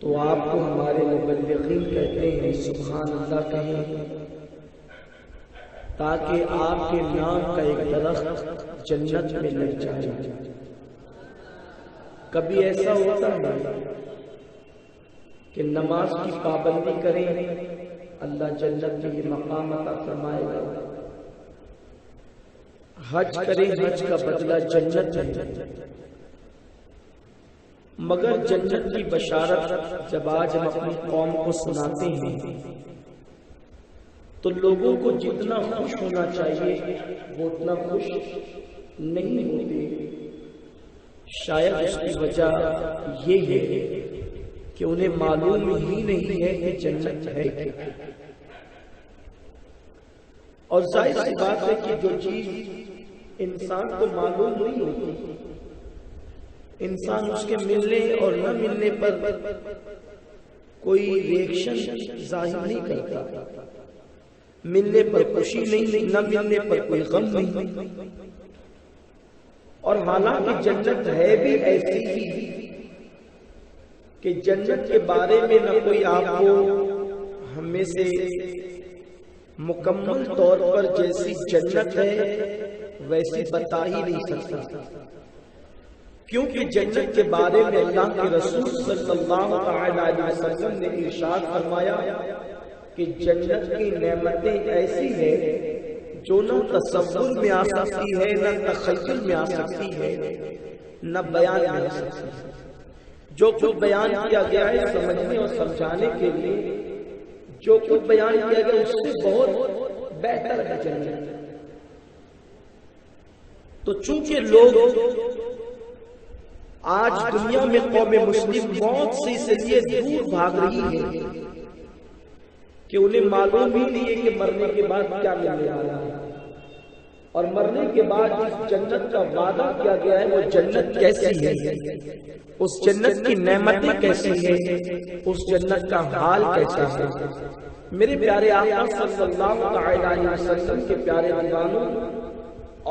تو آپ کو ہمارے مبلغین کہتے ہیں سبحان اللہ کہیں، تاکہ آپ کے نام کا ایک درخت جنت میں لگ جائے۔ کبھی ایسا ہوتا ہے کہ نماز کی پابندی کریں، اللہ جنت میں یہ مقام عطا فرمائے گا۔ حج کریں، حج کا بدلہ جنت ہے۔ مگر جنت کی بشارت جب آج ہم اپنی قوم کو سناتے ہیں تو لوگوں کو جتنا خوش ہونا چاہیے وہ اتنا خوش نہیں ہوتے۔ شاید اس کی وجہ یہ ہے کہ انہیں معلوم ہی نہیں ہے کہ جنت ہے کیا۔ اور ظاہر سی بات ہے کہ جو چیز انسان کو معلوم نہیں ہوتی، انسان اس کے ملنے اور نہ ملنے پر کوئی ریئیکشن ظاہر نہیں کرتا، ملنے پر خوشی نہیں، نہ ملنے پر کوئی غم نہیں۔ اور حالانکہ جنت ہے بھی ایسی ہی کہ جنت کے بارے میں نہ کوئی آپ کو ہم میں سے مکمل طور پر جیسی جنت ہے ویسی بتا ہی نہیں سکتا، کیونکہ جنت کے بارے میں اللہ کے رسول صلی اللہ علیہ وسلم نے ارشاد فرمایا کہ جنت کی نعمتیں ایسی ہیں جو نہ تصور میں آ سکتی ہے، نہ تخیل میں آ سکتی ہے، نہ بیان میں آ سکتی ہے۔ جو کچھ بیان کیا گیا ہے سمجھنے اور سمجھانے کے لیے، جو کچھ بیان کیا گیا اس سے بہت بہتر ہے جنت۔ تو چونکہ لوگ آج دنیا میں قوم مسلم موت سے اس لیے دور بھاگ رہی ہے کہ انہیں معلوم ہی نہیں ہے کہ مرنے کے بعد کیا ملنے والا ہے، اور مرنے کے بعد جس جنت کا وعدہ کیا گیا ہے وہ جنت کیسی ہے، اس جنت کی نعمتیں کیسی ہیں، اس جنت کا حال کیسا ہے۔ میرے پیارے آقا صلی اللہ علیہ وسلم کے پیارے دیوانوں،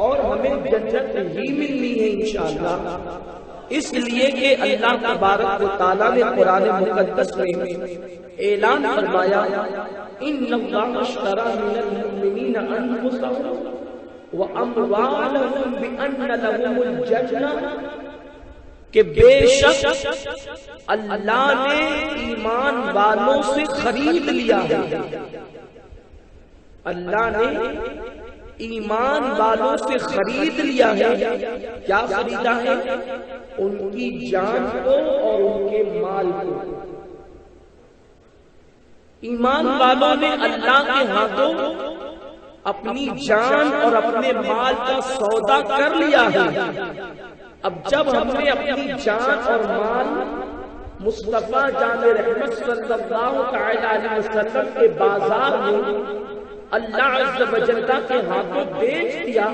اور ہمیں جنت ہی ملنی ہے انشاءاللہ، اس لیے کہ اللہ تبارک و تعالیٰ نے قرآن مقدس میں اعلان فرمایا ان اللہ اشتری من المؤمنین انفسهم واموالهم بان لهم الجنہ، کہ بے شک اللہ نے ایمان والوں سے خرید لیا ہے، اللہ نے ایمان والوں سے خرید لیا ہے۔ کیا خریدا ہے؟ ان کی جان کو اور ان کے مال کو۔ ایمان والوں نے اللہ کے ہاتھوں اپنی جان اور اپنے مال کا سودا کر لیا ہے۔ اب جب ہم نے اپنی جان اور مال مصطفیٰ جان رحمت صلی اللہ علیہ وسلم کے بازار میں اللہ عز و جل کے ہاتھوں بیچ دیا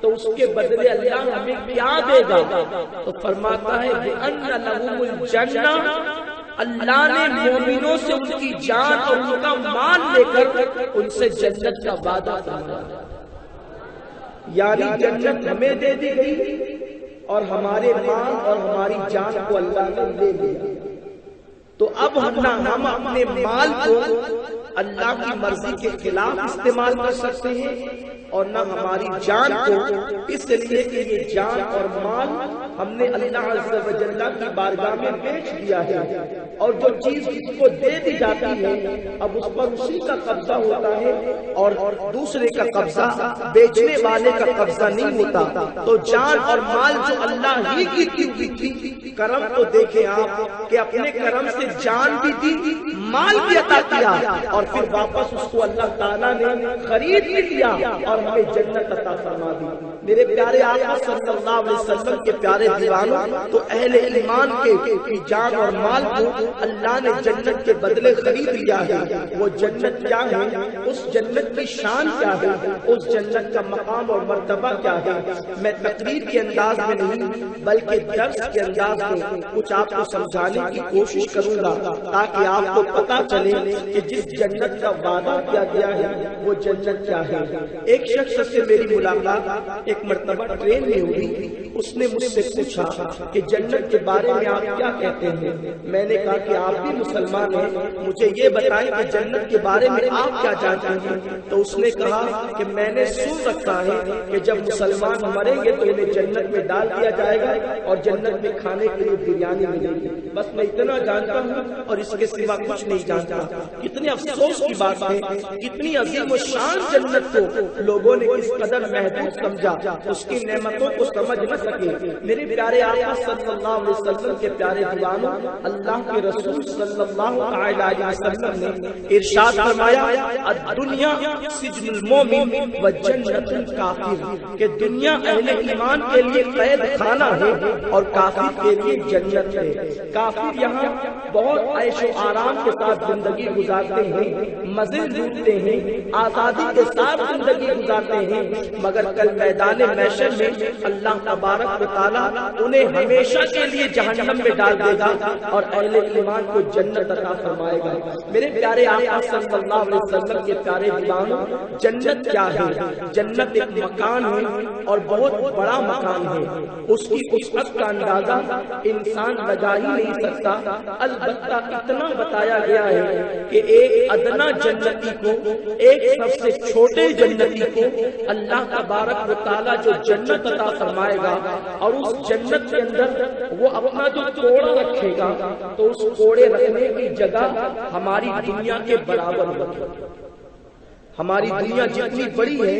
تو اس کے بدلے اللہ ہمیں کیا دے گا؟ تو فرماتا ہے بِأَنَّ لَهُمُ الْجَنَّةَ، اللہ نے مومنوں سے ان کی جان اور ان کا مال لے کر ان سے جنت کا وعدہ فرمایا، یعنی جنت ہمیں دے دی گئی اور ہمارے مال اور ہماری جان کو اللہ نے دے دیا۔ تو اب ہم اپنے مال کو اللہ کی مرضی کے خلاف استعمال کر سکتے ہیں اور نہ ہماری جان کو، اس لیے کہ یہ جان اور مال ہم نے اللہ عز و جل کی بارگاہ میں بیچ دیا ہے، اور جو چیز اس کو دے دی جاتی ہے اب اس پر اسی کا قبضہ ہوتا ہے اور دوسرے کا قبضہ، بیچنے والے کا قبضہ نہیں ہوتا۔ تو جان اور مال جو اللہ ہی کی دی تھی، کرم تو دیکھیں آپ کہ اپنے کرم سے جان بھی دی، مال بھی عطا کیا، اور پھر واپس اس کو اللہ تعالیٰ نے خرید بھی لیا اور ہمیں جنت عطا فرما دی۔ میرے پیارے آقا صلی اللہ علیہ وسلم کے پیارے دیوانوں، تو اہل ایمان کے جان اور مال کو اللہ نے جنت کے بدلے خرید لیا ہے۔ وہ جنت کیا ہے، اس جنت کی شان کیا ہے، اس جنت کا مقام اور مرتبہ کیا ہے، میں تقریر کے انداز میں نہیں بلکہ درس کے انداز میں کچھ آپ کو سمجھانے کی کوشش کروں گا تاکہ آپ کو پتا چلے کہ جس جنت کا وعدہ کیا گیا ہے وہ جنت کیا ہے۔ ایک شخص سے میری ملاقات ایک مرتبہ ٹرین میں ہوئی، اس نے مجھ سے پوچھا کہ جنت کے بارے میں آپ کیا کہتے ہیں؟ میں نے کہا کہ آپ بھی مسلمان ہیں، مجھے یہ بتائیں کہ جنت کے بارے میں آپ کیا جانتے ہیں؟ تو اس نے کہا کہ میں نے سن رکھا ہے کہ جب مسلمان مریں گے تو انہیں جنت میں ڈال دیا جائے گا اور جنت میں کھانے کے لیے بریانی ملے گی، بس میں اتنا جانتا ہوں اور اس کے سوا کچھ نہیں جانتا۔ کتنے افسوس کی بات ہے، کتنی عظیم و شان جنت کو لوگوں نے کس قدر محدود سمجھا، اس کی نعمتوں کو سمجھ نہ سکے۔ میرے پیارے آقا صلی اللہ علیہ وسلم کے پیارے دیوانوں، اللہ کے رسول صلی اللہ علیہ وسلم نے ارشاد فرمایا الدنیا سجن المومن و جنت الکافر، کہ دنیا اہل ایمان کے لیے قید خانہ ہے اور کافر کے لیے جنت ہے۔ کافر یہاں بہت عیش و آرام کے ساتھ زندگی گزارتے ہیں، مزے لوٹتے ہیں، آزادی کے ساتھ زندگی گزارتے ہیں، مگر کل میدان محشر میں اللہ تبارک و تعالیٰ انہیں ہمیشہ کے لیے جہنم میں ڈال دے گا اور اہل ایمان کو جنت عطا فرمائے گا۔ میرے پیارے آقا صلی اللہ علیہ وسلم کے پیارے دیوانوں، جنت کیا ہے؟ جنت ایک مکان ہے اور بہت بڑا مکان ہے، اس کی وسعت کا اندازہ انسان لگا ہی نہیں سکتا۔ البتہ اتنا بتایا گیا ہے کہ ایک ادنا جنتی کو، ایک سب سے چھوٹے جنتی کو اللہ تبارک و تعالیٰ جو جنت عطا فرمائے گا اور اس جنت کے اندر وہ اپنا جو کوڑا رکھے گا تو اس کوڑے رکھنے کی جگہ ہماری دنیا کے برابر ہوگی۔ ہماری دنیا جتنی بڑی ہے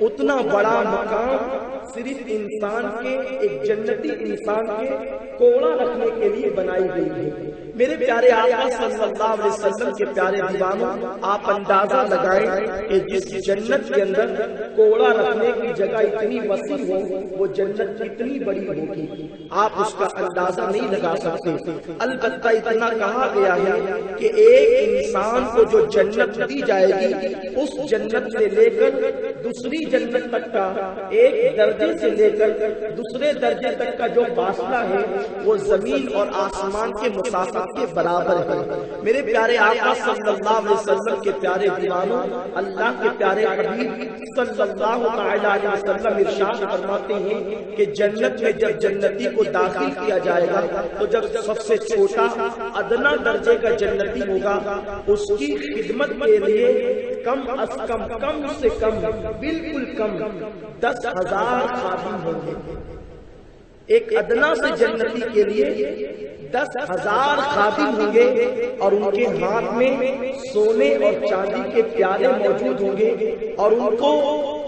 اتنا بڑا مقام صرف انسان کے، ایک جنتی انسان کے کوڑا رکھنے کے لیے بنائی گئی ہے۔ میرے پیارے آقا صلی اللہ علیہ وسلم کے پیارے دیوانوں، آپ اندازہ لگائیں کہ جس جنت کے اندر کوڑا رکھنے کی جگہ اتنی وسیع ہو وہ جنت کتنی بڑی ہوگی، آپ اس کا اندازہ نہیں لگا سکتے۔ البتہ اتنا کہا گیا ہے کہ ایک انسان کو جو جنت دی جائے گی، اس جنت سے لے کر دوسری جنت تک کا، ایک درجے سے لے کر دوسرے درجے تک کا جو فاصلہ ہے وہ زمین اور آسمان کے مسافت کے برابر ہے۔ میرے پیارے آقا صلی اللہ علیہ وسلم کے پیارے دیوانوں، اللہ کے پیارے حبیب صلی اللہ علیہ وسلم ارشاد فرماتے ہیں کہ جنت میں جب جنتی کو داخل کیا جائے گا تو جب سب سے چھوٹا ادنا درجے کا جنتی ہوگا، اس کی خدمت کے لیے کم از کم، کم سے کم، بالکل کم 10,000 خادم ہوں گے۔ ایک ادنا سے جنتی کے لیے 10,000 خادم ہوں گے اور ان کے ہاتھ میں سونے اور چاندی کے پیالے موجود ہوں گے اور ان کو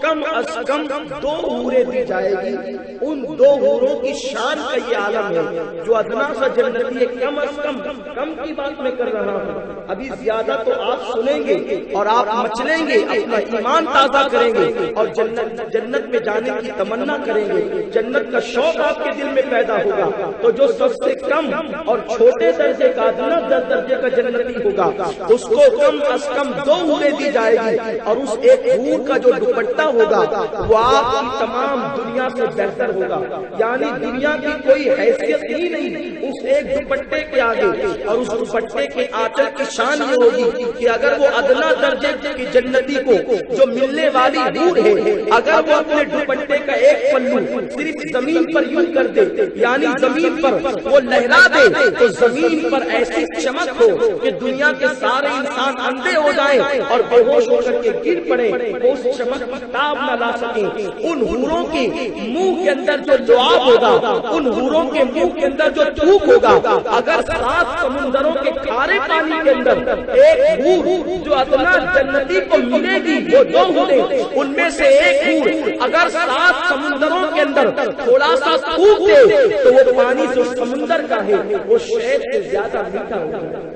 کم از کم 2 حوریں دی جائے گی۔ ان 2 حوروں کی شان کا یہ عالم ہے جو ادنا سا جنتی ہے۔ کم از کم، کم کی بات میں کر رہا ہوں، ابھی زیادہ تو آپ سنیں گے اور آپ مچلیں گے، اپنا ایمان تازہ کریں گے اور جنت میں جانے کی تمنا کریں گے، جنت کا شوق آپ کے دل میں پیدا ہوگا۔ تو جو سب سے کم اور چھوٹے درجے کا، ادنا درجے کا جنتی ہوگا، اس کو کم از کم 2 حوریں دی جائے گی اور اس ایک حور کا جو دوپٹہ ہوگا وہ آپ کی تمام دنیا سے بہتر ہوگا، یعنی دنیا کی کوئی حیثیت ہی نہیں اس ایک دوپٹے کے آگے۔ اور اس دوپٹے کے آنچل کی شان یہ ہوگی کہ اگر وہ ادنا درجے کی جنتی کو جو ملنے والی حور ہے، اگر وہ اپنے دوپٹے کا ایک پلو صرف زمین پر یوں کر دے، یعنی زمین پر وہ لہرا دے، تو زمین پر ایسی چمک ہو کہ دنیا کے سارے انسان اندھے ہو جائیں اور بے ہوش ہو کر کے گر پڑے، وہ اس چمک کی تاب نہ لا سکیں۔ ان حوروں کے منہ کے اندر جو لعاب ہوگا، ان حوروں کے منہ کے اندر جو تھوک ہوگا، اگر 7 سمندروں کے کھارے پانی کے اندر ایک حور جو ادنا جنتی کو ملے گی، وہ 2 حوریں، ان میں سے ایک حور اگر 7 سمندروں کے اندر تھوڑا سا تھوک دے تو وہ پانی جو سمندر کا ہے وہ شہد سے زیادہ میٹھا ہوگا۔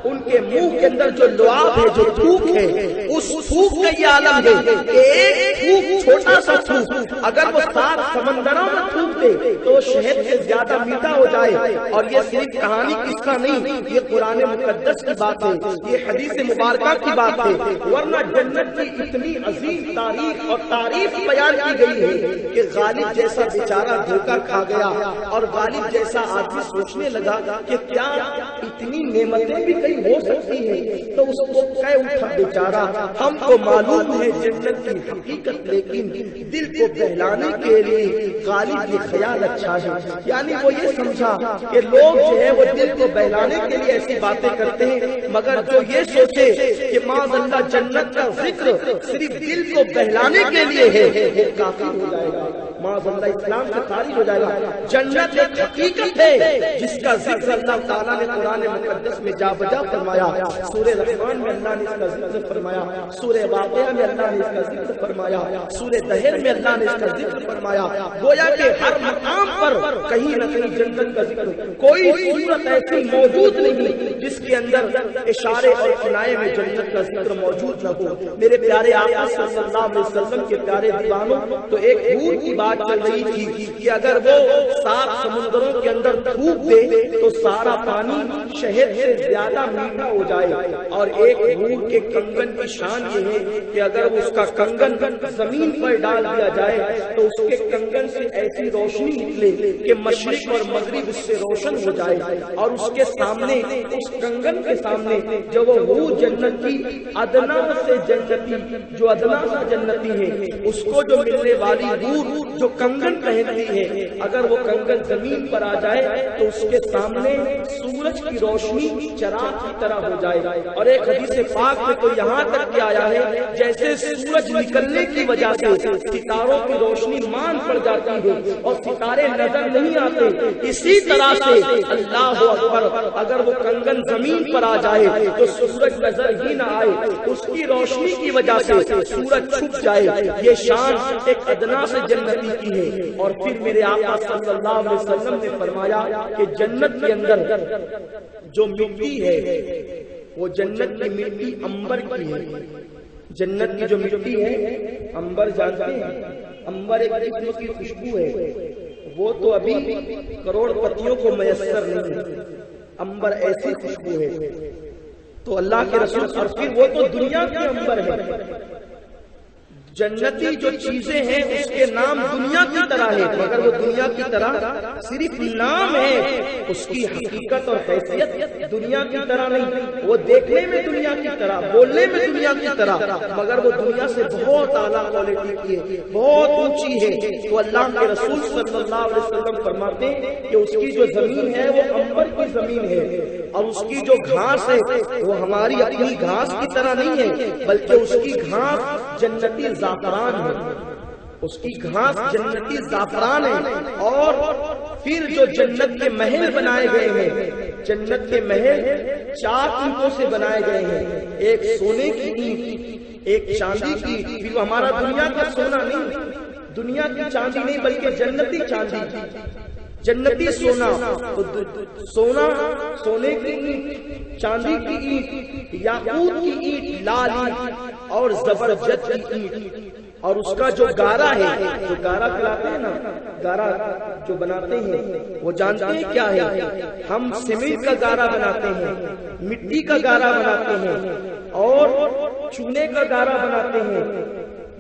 ان کے منہ کے اندر جو لعاب ہے، جو تھوک ہے، اس تھوک کا یہ عالم ہے کہ ایک تھوک، چھوٹا سا تھوک اگر وہ 7 سمندروں میں تھوک دے تو شہد سے زیادہ میٹھا ہو جائے۔ اور یہ صرف کہانی قصہ نہیں، یہ قرآن مقدس کی بات ہے، یہ حدیث مبارکہ کی بات ہے، ورنہ جنت کی اتنی عظیم تاریخ اور تعریف بیان کی گئی ہے کہ غالب جیسا بیچارہ دھوکہ کھا گیا اور غالب جیسا آدمی سوچنے لگا کہ کیا اتنی نعمتیں بھی نہیں ہو سکتی ہے تو اس کو کہہ اٹھا بیچارہ ہم کو معلوم ہے جنت کی حقیقت، لیکن دل کو بہلانے کے لیے غالب یہ خیال اچھا ہے. یعنی وہ یہ سمجھا کہ لوگ جو ہے وہ دل کو بہلانے کے لیے ایسی باتیں کرتے ہیں، مگر جو یہ سوچے کہ معاذ اللہ جنت کا ذکر صرف دل کو بہلانے کے لیے ہے وہ کافر ہو جائے گا، معاذ اللہ اسلام سے خارج ہو جائے گا. جنت ایک حقیقت ہے جس کا ذکر اللہ تعالیٰ نے قرآن مقدس میں جا بجا فرمایا. سورہ رحمان میں اللہ نے اس کا ذکر فرمایا، سورہ واقعہ میں اللہ نے اس کا ذکر فرمایا، سورہ دہر میں اللہ نے اس کا ذکر فرمایا. گویا کہ ہر مقام پر کہیں نہ کہیں جنت کا ذکر. کوئی صورت ایسی موجود نہیں جس کے اندر اشارے اور کنائے میں جنت کا ذکر موجود نہ ہو. میرے پیارے آقا صلی اللہ علیہ وسلم کے پیارے دیوانوں، تو ایک حور کی بات چل رہی تھی کہ اگر وہ 7 سمندروں کے اندر تھوک دے تو سارا پانی شہد سے زیادہ میٹھا ہو جائے. اور ایک حور کے کنگن کی شان یہ ہے کہ اگر اس کا کنگن زمین پر ڈال دیا جائے تو اس کے کنگن سے ایسی روشنی نکلے کہ مشرق اور مغرب اس سے روشن ہو جائے. اور اس کے سامنے، اس کنگن کے سامنے جو وہ حور جنت کی ادنا سے جنتی، جو ادنا سا جنتی ہے، اس کو جو ملنے والی حور جو کنگن پہنتی ہے، اگر وہ کنگن زمین پر آ جائے تو اس کے سامنے سورج کی روشنی چراغ کی طرح ہو جائے. اور ایک حدیث پاک میں تو یہاں تک کہ آیا ہے جیسے سورج نکلنے کی وجہ سے ستاروں کی روشنی مان پڑ جاتی ہے اور ستارے نظر نہیں آتے، اسی طرح سے اللہ اکبر اگر وہ کنگن زمین پر آ جائے تو سورج نظر ہی نہ آئے، اس کی روشنی کی وجہ سے سورج چھپ جائے. یہ شان ایک ادنا سے جنتی کی ہے. اور پھر میرے آقا صلی اللہ علیہ وسلم نے فرمایا کہ جنت کے اندر جو مٹی ہے وہ جنت کی مٹی انبر کی ہے. جنت کی جو مٹی ہے انبر جانتے ہیں، انبر ایک قسم کی خوشبو ہے، وہ تو ابھی کروڑ پتیوں کو میسر نہیں ہے. انبر ایسی خوشبو ہے. تو اللہ کے رسول، اور پھر وہ تو دنیا کی انبر ہے. جنتی جو چیزیں ہیں اس کے نام دنیا کی طرح ہے، مگر وہ دنیا کی طرح صرف نام ہے، اس کی حقیقت اور حیثیت دنیا کی طرح نہیں. وہ دیکھنے میں دنیا کی طرح، بولنے میں دنیا کی طرح، مگر وہ دنیا سے بہت اعلیٰ کوالٹی کی ہے، بہت اونچی ہے. تو اللہ کے رسول صلی اللہ علیہ وسلم فرماتے ہیں کہ اس کی جو زمین ہے وہ انبر کی زمین ہے، اور اس کی جو گھاس ہے وہ ہماری اپنی گھاس کی طرح نہیں ہے، بلکہ اس کی گھاس جنتی زعفران ہے. اس کی گھاس جنتی زعفران ہے. اور پھر جو جنت کے محل بنائے گئے ہیں، جنت کے محل 4 اینٹوں سے بنائے گئے ہیں، ایک سونے کی اینٹ، ایک چاندی کی. پھر ہمارا دنیا کا سونا نہیں، دنیا کی چاندی نہیں، بلکہ جنتی چاندی، جنتی سونا. سونا، سونے کی اینٹ، چاندی کی اینٹ، یاقوت کی اینٹ، لال اینٹ اور زبرجد کی اینٹ. اور اس کا جو گارا ہے، جو گارا کھلاتے ہیں نا، گارا جو بناتے ہیں وہ جانتے ہیں کیا ہے؟ ہم سیمنٹ کا گارا بناتے ہیں، مٹی کا گارا بناتے ہیں، اور چونے کا گارا بناتے ہیں،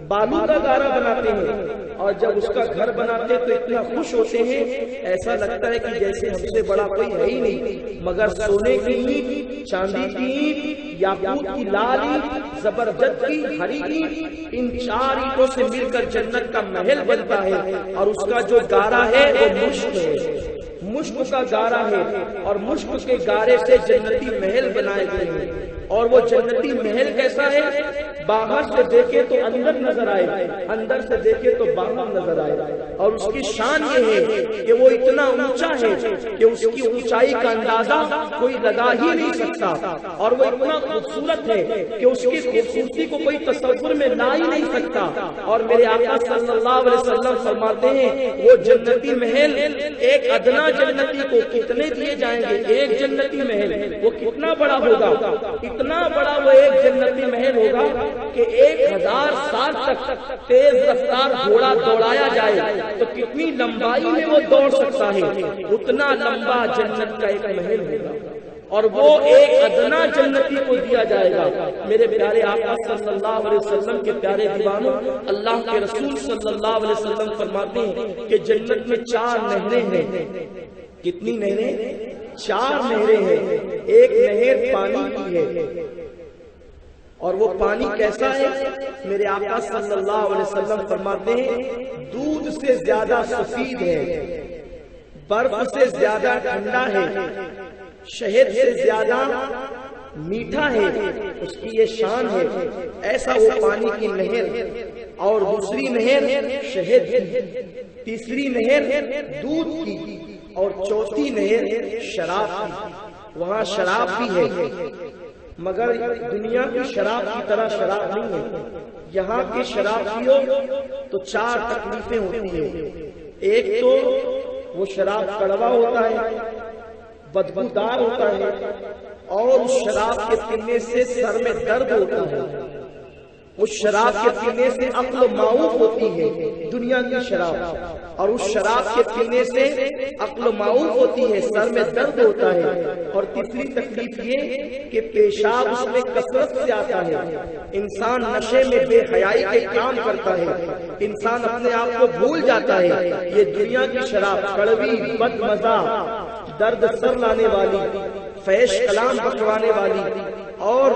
بالو کا گارا بناتے ہیں. اور جب اس کا گھر بناتے تو اتنا خوش ہوتے ہیں، ایسا لگتا ہے کہ جیسے ہم سے بڑا کوئی ہے ہی نہیں. مگر سونے کی اینٹ، چاندی کی اینٹ، یاقوت کی لال اینٹ، زبرجد کی ہری اینٹ، ان 4 اینٹوں سے مل کر جنت کا محل بنتا ہے. اور اس کا جو گارا ہے وہ مشک ہے، مشک کا گارا ہے. اور مشک کے گارے سے جنتی محل بنائے گئے ہیں. اور وہ جنتی محل کیسا ہے؟ باہر سے دیکھے تو اندر نظر آئے، اندر سے دیکھے تو باہر نظر آئے. اور اس کی شان یہ ہے کہ وہ اتنا اونچا ہے کہ اس کی اونچائی کا اندازہ کوئی لگا ہی نہیں سکتا. اور وہ اتنا خوبصورت ہے کہ اس کی خوبصورتی کو کوئی تصور میں لا ہی نہیں سکتا. اور میرے آقا صلی اللہ علیہ وسلم فرماتے ہیں وہ جنتی محل ایک ادنا جنتی کو کتنے دیے جائیں گے؟ ایک جنتی محل وہ کتنا بڑا ہوگا؟ اتنا بڑا وہ ایک جنتی محل ہوگا کہ 1000 سال تک تیز رفتار گھوڑا دوڑایا جائے تو کتنی لمبائی میں وہ دوڑ سکتا ہے، اتنا لمبا جنت کا ایک محل ہوگا. اور وہ ایک ادنا جنتی کو دیا جائے گا. میرے پیارے آقا صلی اللہ علیہ وسلم کے پیارے دیوانوں، اللہ کے رسول صلی اللہ علیہ وسلم فرماتے ہیں کہ جنت میں 4 نہریں ہیں. کتنی نہریں؟ 4 نہریں ہیں. ایک نہر پانی کی ہے، اور وہ پانی کیسا ہے؟ میرے آقا صلی اللہ علیہ وسلم فرماتے ہیں دودھ سے زیادہ سفید ہے، برف سے زیادہ ٹھنڈا ہے، شہد سے زیادہ میٹھا ہے، اس کی یہ شان ہے۔ ایسا وہ پانی کی نہر، اور دوسری نہر شہد کی، تیسری نہر دودھ کی، اور چوتھی نہر شراب کی۔ وہاں شراب بھی ہے، مگر دنیا کی شراب کی طرح شراب نہیں ہے۔ یہاں کی شراب پیو تو 4 تکلیفیں ہوتی ہیں۔ ایک تو وہ شراب کڑوا ہوتا ہے، بدبودار ہوتا ہے، اور اس شراب کے پینے سے سر میں درد ہوتا ہے، اس شراب کے پینے سے عقل معوف ہوتی ہے دنیا کی شراب، اور اس شراب کے پینے سے عقل معوف ہوتی ہے، سر میں درد ہوتا ہے۔ اور تیسری تکلیف یہ کہ پیشاب اس میں کثرت سے آتا ہے، انسان نشے میں بے حیائی کے کام کرتا ہے، انسان اپنے آپ کو بھول جاتا ہے۔ یہ دنیا کی شراب کڑوی، بد مزہ، درد سر لانے والی، فحش کلام بکوانے والی، اور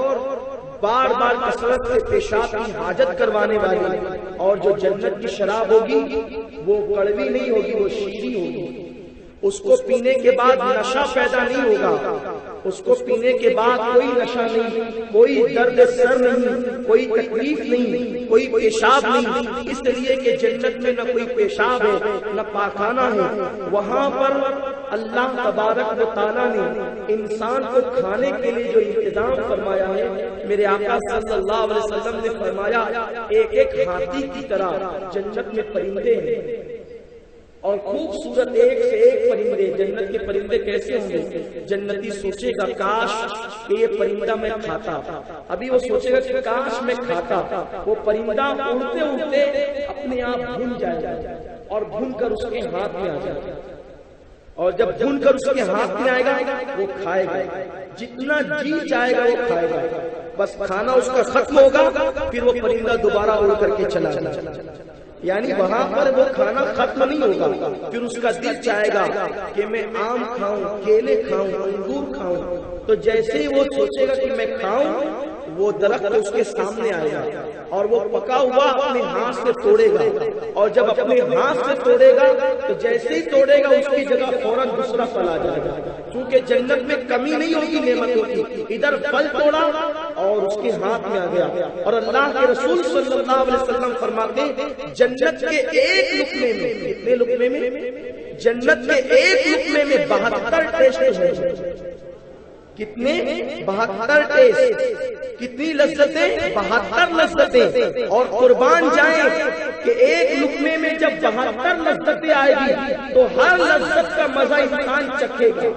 بار بار کثرت سے پیشاب کی حاجت کروانے والی، اور جو جنت کی شراب ہوگی وہ کڑوی نہیں ہوگی، وہ شیریں ہوگی۔ اس کو پینے کے بعد نشہ پیدا نہیں ہوگا، اس کو پینے کے بعد کوئی نشہ نہیں، کوئی درد سر نہیں، کوئی تکلیف نہیں، کوئی پیشاب نہیں، اس لیے کہ جنت میں نہ کوئی پیشاب ہے نہ پاخانہ ہے۔ وہاں پر اللہ تبارک و تعالیٰ نے انسان کو کھانے کے لیے جو انتظام فرمایا ہے، میرے آقا صلی اللہ علیہ وسلم نے فرمایا ایک ایک ہاتھی کی طرح جنت میں پرندے ہیں، اور خوبصورت ایک سے ایک پرندے۔ جنت کے پرندے کیسے ہوں گے؟ جنتی سوچے گا کاش کہ یہ پرندہ میں کھاتا، ابھی وہ سوچے گا کہ کاش میں کھاتا۔ وہ پرندہ اڑتے اڑتے اپنے آپ بھن جائے گا، اور بھن کر اس کے ہاتھ میں آ جائے گا، اور جب بھن کر اس کے ہاتھ میں آئے گا وہ کھائے گا، جتنا جی چاہے گا وہ کھائے گا۔ بس کھانا اس کا ختم ہوگا، پھر وہ پرندہ دوبارہ اڑ کر کے چلا جائے۔ یعنی وہاں پر وہ کھانا ختم نہیں ہوگا، پھر اس کا دل چاہے گا کہ میں آم کھاؤں، کیلے کھاؤں، انگور کھاؤں۔ تو جیسے ہی وہ سوچے گا کہ میں کھاؤں، وہ درخت اس کے سامنے آئے گا، اور وہ پکا ہوا اپنے ہاتھ سے توڑے گا، اور جب اپنے ہاتھ سے توڑے گا تو جیسے ہی توڑے گا اس کی جگہ فوراً دوسرا پھل آ جائے گا، کیونکہ جنت میں کمی نہیں ہوگی نعمتوں کی۔ ادھر پھل توڑا اور اس کے ہاتھ میں آ گیا۔ اور اللہ کے رسول صلی اللہ علیہ وسلم فرماتے ہیں جنت کے ایک لقمے میں، کتنے لقمے میں؟ جنت کے ایک لقمے میں 72 ٹیسٹ ہیں۔ کتنے؟ 72 ٹیسٹ۔ کتنی لذتیں؟ 72 لذتیں۔ اور قربان جائیں کہ ایک لقمے میں جب 72 لذتیں آئے گی تو ہر لذت کا مزہ انسان چکھے گا،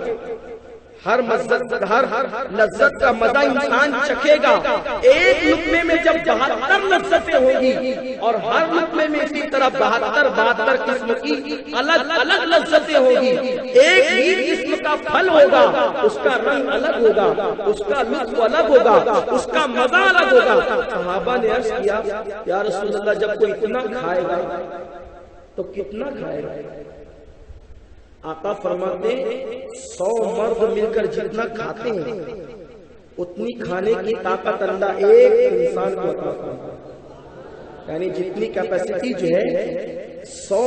ہر لذت کا مزہ انسان چکھے گا۔ ایک لقمے میں جب 72 لذتیں ہوں گی، اور ہر لقمے میں اسی طرح 72 قسم کی الگ الگ لذتیں ہوں گی۔ ایک ہی قسم کا پھل ہوگا، اس کا رنگ الگ ہوگا، اس کا لطف الگ ہوگا، اس کا مزہ الگ ہوگا۔ صحابہ نے عرض کیا یا رسول اللہ جب کوئی اتنا کھائے گا تو کتنا کھائے گا؟ آقا فرماتے ہیں 100 مرد مل کر جتنا کھاتے ہیں اتنی کھانے کی طاقت اللہ ایک انسان کو عطا فرماتا ہے۔ یعنی جتنی کیپیسٹی جو ہے 100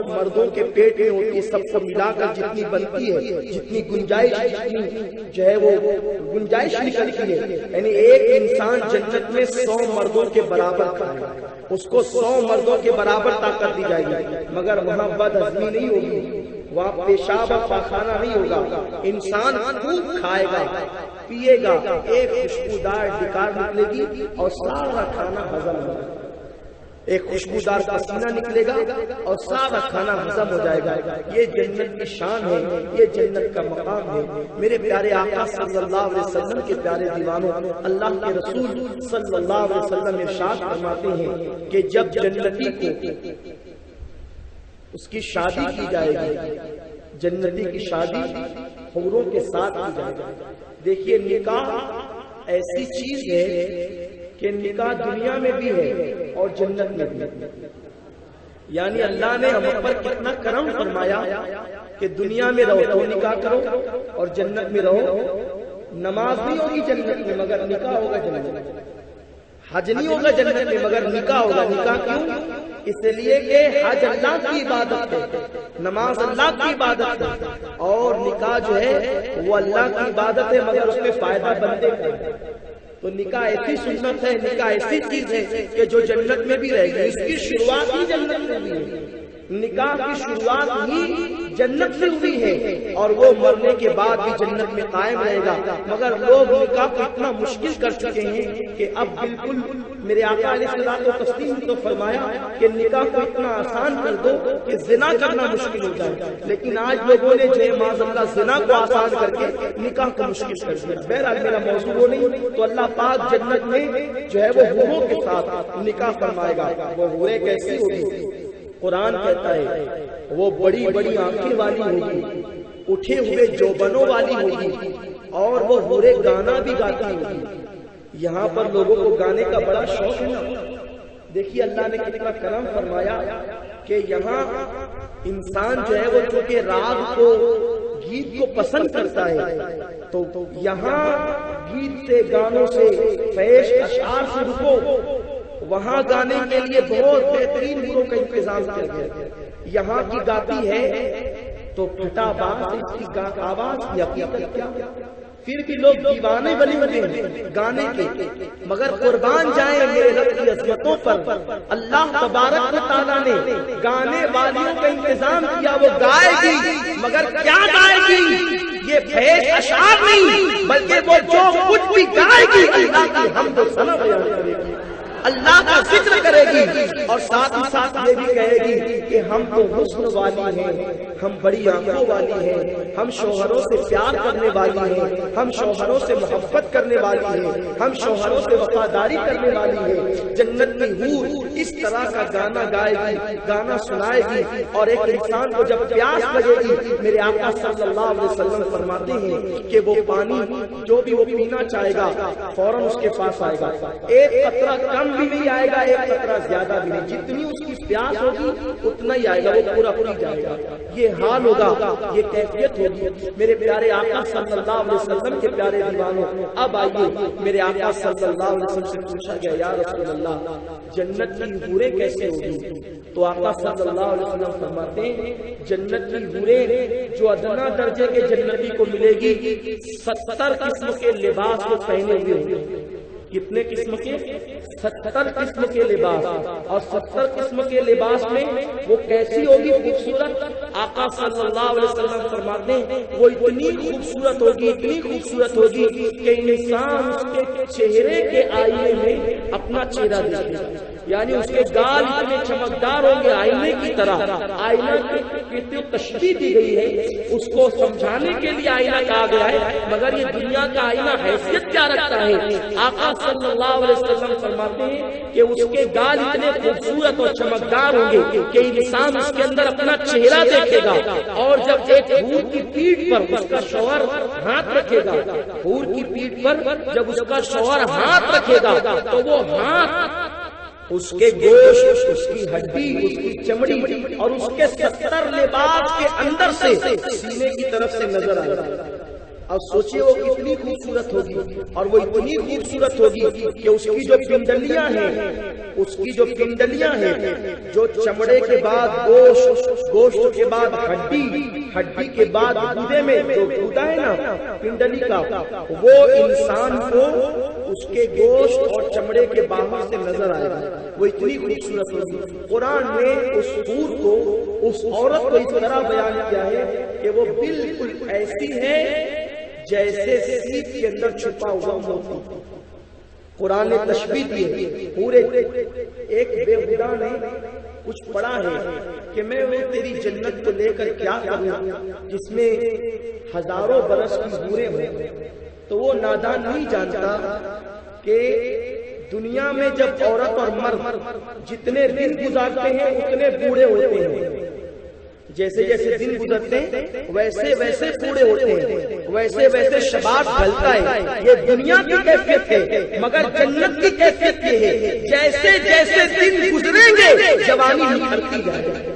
مردوں کے پیٹ میں ہوتی ہے، سب کو ملا کر جتنی بنتی ہے، جتنی گنجائش جو ہے وہ گنجائش نکلتی ہے، یعنی ایک انسان جنت میں 100 مردوں کے برابر کھائے گا، اس کو 100 مردوں کے برابر طاقت دی جائے گی، مگر وہاں بد ہضمی نہیں ہوگی، وہاں پیشاب اور پاخانہ نہیں ہوگا۔ انسان خوب کھائے گا، پیے گا، ایک خوشبودار ڈکار نکلے گی اور سارا کھانا ہضم ہو جائے گا، ایک خوشبودار پسینہ نکلے گا اور سارا کھانا ہضم ہو جائے گا۔ یہ جنت کی شان ہے، یہ جنت کا مقام ہے۔ میرے پیارے آقا صلی اللہ علیہ وسلم کے پیارے دیوانوں، اللہ کے رسول صلی اللہ علیہ وسلم ارشاد فرماتے ہیں کہ جب جنتی کو اس کی شادی کی جائے گی، جنتی کی شادی حوروں کے ساتھ کی جائے گی۔ دیکھیے نکاح ایسی چیز ہے کہ نکاح دنیا میں بھی ہے اور جنت میں بھی، یعنی اللہ نے ہم پر کتنا کرم فرمایا کہ دنیا میں رہو تو نکاح کرو اور جنت میں رہو نماز نہیں ہوگی جنت میں مگر نکاح ہوگا جنت میں، حج نہیں ہوگا جنت میں مگر نکاح ہوگا۔ نکاح کیوں؟ اس لیے کہ حج اللہ کی عبادت ہے، نماز اللہ کی عبادت ہے، اور نکاح جو ہے وہ اللہ کی عبادت ہے مگر اس میں فائدہ بندے کا ہے۔ تو نکاح ایسی سنت ہے، نکاح ایسی چیز ہے کہ جو جنت میں بھی رہے گی، اس کی شروعات ہی جنت میں ہوئی ہے، نکاح کی شروعات ہی جنت سے ہوئی ہے، اور وہ مرنے کے بعد بھی جنت میں قائم رہے گا۔ مگر لوگ نکاح کو اتنا مشکل کر چکے ہیں کہ اب بالکل میرے آقا علیہ الصلوۃ والتسلیم تو فرمایا کہ نکاح کو اتنا آسان کر دو کہ زنا کرنا مشکل ہو جائے، لیکن آج لوگوں نے جو ہے معاذ اللہ زنا کو آسان کر کے نکاح کو مشکل کر دیا۔ بہرحال میرا موضوع وہ نہیں، تو اللہ پاک جنت میں جو ہے وہ حوروں کے ساتھ نکاح فرمائے گا۔ وہ حوریں کیسی ہوگی؟ قرآن کہتا ہے وہ بڑی بڑی آنکھیں والی ہوگی، اٹھے ہوئے جوبنوں والی ہوگی، اور وہ حوریں گانا بھی گاتی ہوگی۔ یہاں پر لوگوں کو گانے کا بڑا شوق ہے۔ دیکھیے اللہ نے کتنا کرم فرمایا کہ یہاں انسان جو ہے وہ چونکہ راگ کو، گیت کو پسند کرتا ہے، تو یہاں گیت سے، گانوں سے، فحش اشعار سے رکو، وہاں گانے کے لیے بہت بہترین حوروں کا انتظام کیا گیا۔ یہاں کی گاتی ہے تو پھٹا باز اس کی آواز کی حقیقت کیا، پھر بھی لوگ دیوانے بنے ہوئے ہیں گانے کے، مگر قربان جائیں میرے رب کی عظمتوں پر، اللہ تبارک و تعالیٰ نے گانے والیوں کا انتظام کیا۔ وہ گائے گی مگر کیا گائے گی؟ یہ فحش اشعار نہیں، بلکہ وہ جو کچھ بھی گائے گی اللہ کی حمد و ثنا بیان کرے گی، اللہ کا ذکر کرے گی، اور ساتھ ہی ساتھ یہ بھی کہے گی کہ ہم تو حسن والی ہیں، ہم بڑی آنکھوں والی ہیں، ہم شوہروں سے پیار کرنے والی ہیں، ہم شوہروں سے محبت کرنے والی ہیں، ہم شوہروں سے وفاداری کرنے والی ہیں۔ جنت کی حور اس طرح کا گانا گائے گی، گانا سنائے گی، اور ایک انسان کو جب پیاس لگے گی، میرے آقا صلی اللہ علیہ وسلم فرماتے ہیں کہ وہ پانی جو بھی وہ پینا چاہے گا فوراً اس کے پاس آئے گا، ایک قطرہ کم بھی نہیں آئے گا، ایک قطرہ زیادہ بھی نہیں، جتنی اس کی پیاس ہوگی اتنا ہی آئے گا، وہ پورا پی جائے گا۔ یہ حال ہوگا، یہ کیفیت ہوگی۔ میرے پیارے آقا صلی اللہ علیہ وسلم کے پیارے دیوانوں، اب آئیے میرے آقا صلی اللہ علیہ وسلم سے پوچھا گیا یا رسول اللہ جنت کی حوریں کیسے ہوگی؟ تو آقا صلی اللہ علیہ وسلم فرماتے ہیں جنت کی حوریں جو ادنا درجے کے جنتی کو ملے گی 70 قسم کے لباس کو پہنے ہوئے ہوں گے۔ کتنے قسم کے؟ 70 قسم کے لباس، اور 70 قسم کے لباس میں وہ کیسی ہوگی؟ خوبصورت۔ آقا صلی اللہ علیہ وسلم فرماتے ہیں وہ اتنی خوبصورت ہوگی، اتنی خوبصورت ہوگی کہ انسان اس کے چہرے کے آئینے میں اپنا چہرہ دیکھے گا، یعنی اس کے گال اتنے چمکدار ہوں گے آئینے کی طرح۔ آئینہ کی تشبیہ دی گئی ہے، اس کو سمجھانے کے لیے آئینہ کہا گیا ہے، مگر یہ دنیا کا آئینہ حیثیت کیا رکھتا ہے؟ آقا صلی اللہ علیہ وسلم فرماتے ہیں کہ اس کے گال اتنے خوبصورت اور چمکدار ہوں گے کہ انسان اس کے اندر اپنا چہرہ دیکھے گا، اور جب ایک حور کی پیٹھ پر اس کا شوہر ہاتھ رکھے گا، حور کی پیٹھ پر جب اس کا شوہر ہاتھ رکھے گا تو وہ ہاتھ اس کے گوشت، اس کی ہڈی، اس کی چمڑی اور اس کے 70 لباس کے اندر سے سینے کی طرف سے نظر آئے گا۔ اب سوچئے وہ کتنی خوبصورت ہوگی، اور وہ اتنی خوبصورت ہوگی کہ اس کی جو پنڈلیاں ہیں، اس کی جو پنڈلیاں ہیں، جو چمڑے کے بعد گوشت، گوشت کے بعد ہڈی، ہڈی کے بعد گودے میں جو گودا ہے نا پنڈلی کا، وہ انسان کو اس کے گوشت اور چمڑے کے باہر سے نظر آئے گا، وہ اتنی خوبصورت ہوگی۔ قرآن نے اس حور کو، اس عورت کو اس طرح بیان کیا ہے کہ وہ بالکل ایسی ہے جیسے سیپ کے اندر چھپا ہوا موتی۔ قرآن نے تشبیہ دی ہے، پورے ایک بے خدا نے کچھ پڑھا ہے کہ میں وہ تیری جنت کو لے کر کیا کروں جس میں ہزاروں برس کی حوریں ہوں، تو وہ نادان نہیں جانتا کہ دنیا میں جب عورت اور مرد جتنے دن گزارتے ہیں اتنے بوڑھے ہوتے ہیں، جیسے جیسے دن گزرتے ہیں ویسے ویسے بوڑھے ہوتے ہیں، ویسے ویسے شباب ڈھلتا ہے۔ یہ دنیا کی کیفیت ہے، مگر جنت کی کیفیت یہ ہے جیسے جیسے دن گزریں گے جوانی نکھرتی جائے گی۔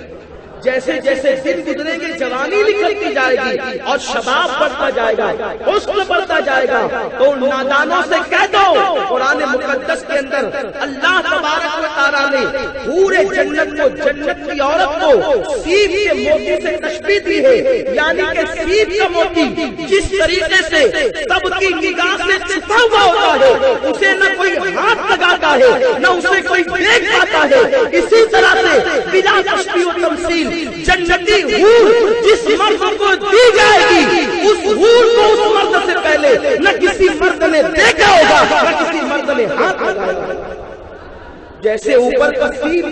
جیسے جیسے دن گزریں گے جوانی نکلتی جائے گی اور شباب بڑھتا جائے گا، حسن بڑھتا جائے گا، تو نادانوں سے کہہ دو قرآن مقدس کے اندر اللہ تبارک و تعالیٰ نے پورے جنت کو، جنت کی عورت کو سیب کے موتی سے تشبیہ دی ہے، یعنی کہ سیب کا موتی جس طریقے سے سب کی نگاہ سے چھپا ہوا ہوتا ہے، اسے نہ کوئی ہاتھ لگاتا ہے نہ اسے کوئی دیکھ پاتا ہے، اسی طرح سے بلا تشبیہ و تمثیل جنتی حور جس مرد کو دی جائے گی، اس حور کو اس مرد سے پہلے نہ کسی مرد نے دیکھا ہوگا نہ کسی مرد نے ہاتھ لگایا ہوگا۔ جیسے اوپر کا سیب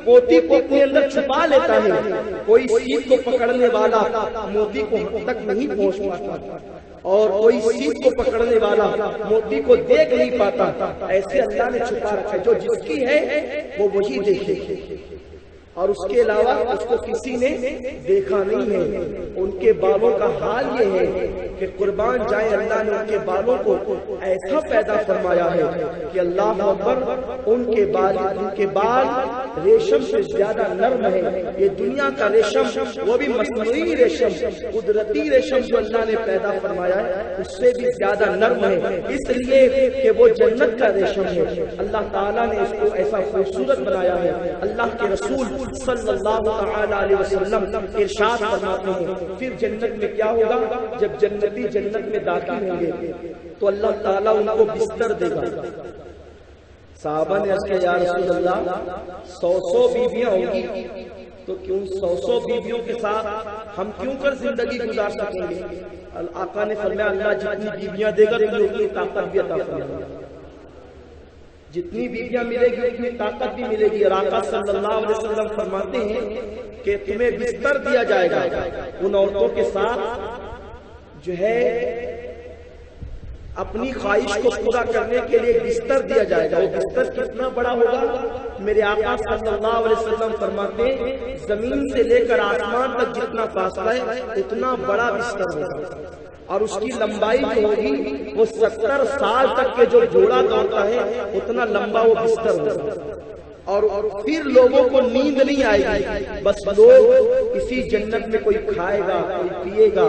موتی کو اپنے اندر چھپا لیتا ہے، کوئی سیب کو پکڑنے والا موتی کو تک نہیں پہنچ پاتا، اور کوئی سیب کو پکڑنے والا موتی کو دیکھ نہیں پاتا، ایسے اللہ نے چھپا رکھا ہے۔ جو جس کی ہے وہ وہی دیکھے اور اس کے علاوہ اس کو کسی نے دیکھا نہیں ہے۔ ان کے بالوں کا حال یہ ہے کہ قربان جائے اللہ نے ان کے بالوں کو ایسا پیدا فرمایا ہے کہ اللہ اکبر، ان کے بال ریشم سے زیادہ نرم ہے۔ یہ دنیا کا ریشم، وہ بھی مصنوعی ریشم، قدرتی ریشم جو اللہ نے پیدا فرمایا ہے اس سے بھی زیادہ نرم ہے، اس لیے کہ وہ جنت کا ریشم ہے۔ اللہ تعالیٰ نے اس کو ایسا خوبصورت بنایا ہے۔ اللہ کے رسول صلی اللہ تعالی علیہ وسلم ارشاد فرماتے ہیں پھر جنت میں کیا ہوگا؟ جب جنتی جنت میں داخل ہوں گے تو اللہ تعالیٰ ان کو بستر دے گا۔ صحابہ نے عرض کیا یا رسول اللہ 100 بیویاں ہوں گی تو کیوں 100 بیویوں کے ساتھ ہم کیوں کر زندگی گزار سکیں گے؟ آقا نے فرمایا اللہ جتنی بیویاں دے گا تمہیں اتنی طاقت بھی عطا فرمائے گا، جتنی بیویاں ملے گی اتنی طاقت بھی ملے گی۔ اور آقا صلی اللہ علیہ وسلم فرماتے ہیں کہ تمہیں بستر دیا جائے گا، ان عورتوں کے ساتھ جو ہے اپنی خواہش کو پورا کرنے کے لیے بستر دیا جائے گا۔ وہ بستر کتنا بڑا ہوگا؟ میرے آقا صلی اللہ علیہ وسلم فرماتے ہیں زمین سے لے کر آسمان تک جتنا فاصلہ ہے اتنا بڑا بستر ہوگا، اور اس کی لمبائی جو ہوگی وہ 70 سال تک کے جو جوڑا دوڑتا ہے اتنا لمبا وہ بستر ہوگا۔ اور پھر لوگوں کو نیند نہیں آئے گی، بس لوگ اسی جنت میں کوئی کھائے گا، کوئی پیے گا،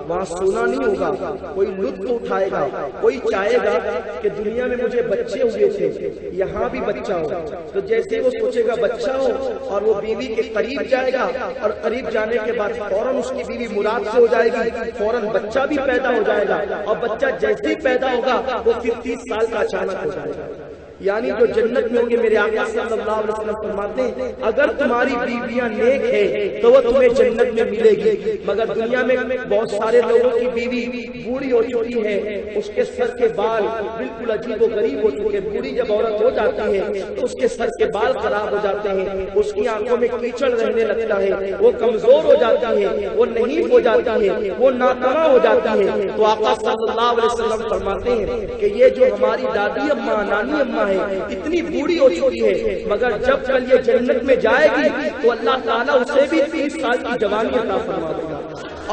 وہاں سونا نہیں ہوگا، کوئی لطف اٹھائے گا، کوئی چاہے گا کہ دنیا میں مجھے بچے ہوئے تھے یہاں بھی بچہ ہو، تو جیسے وہ سوچے گا بچہ ہو اور وہ بیوی کے قریب جائے گا، اور قریب جانے کے بعد فوراً اس کی بیوی مراد سے ہو جائے گی، فوراً بچہ بھی پیدا ہو جائے گا، اور بچہ جیسے ہی پیدا ہوگا وہ پھر 30 سال کا اچانک ہو جائے گا۔ یعنی جو جنت میں ہوں گے میرے آقا صلی اللہ علیہ وسلم فرماتے ہیں اگر تمہاری بیویاں نیک ہے تو وہ تمہیں جنت میں ملے گی، مگر دنیا میں بہت سارے لوگوں کی بیوی بوڑھی ہو چکی ہے، اس کے سر کے بال بالکل عجیب و غریب ہو چکے، بوڑھی جب عورت ہو جاتی ہے تو اس کے سر کے بال خراب ہو جاتے ہیں، اس کی آنکھوں میں کیچڑ رہنے لگتا ہے، وہ کمزور ہو جاتی ہے، وہ نحیف ہو جاتی ہے، وہ ناتواں ہو جاتی ہے۔ تو آقا صلی اللہ علیہ وسلم فرماتے ہیں کہ یہ جو ہماری دادی اماں، نانی اماں اتنی بوڑھی ہو چکی ہے، مگر جب کل یہ جنت میں جائے گی تو اللہ تعالیٰ اسے بھی 30 سال کی جوانی عطا فرما دے گا،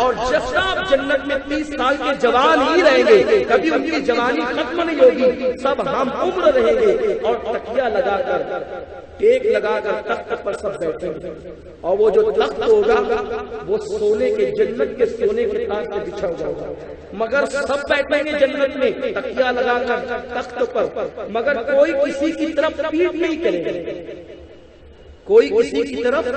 اور جب سب جنت میں 30 سال کے جوان ہی رہیں گے، کبھی ان کی جوانی ختم نہیں ہوگی، سب ہم عمر رہیں گے، اور تکیہ لگا کر ٹیک لگا کر تخت پر سب بیٹھیں گے، اور وہ جو تخت ہوگا وہ سونے کے، جنت کے سونے کے تاج سے بچھا ہوگا، مگر سب بیٹھیں گے جنت میں تکیہ لگا کر تخت پر، مگر کوئی کسی کی طرف پیٹ نہیں کرے گا، کوئی کسی کی طرف،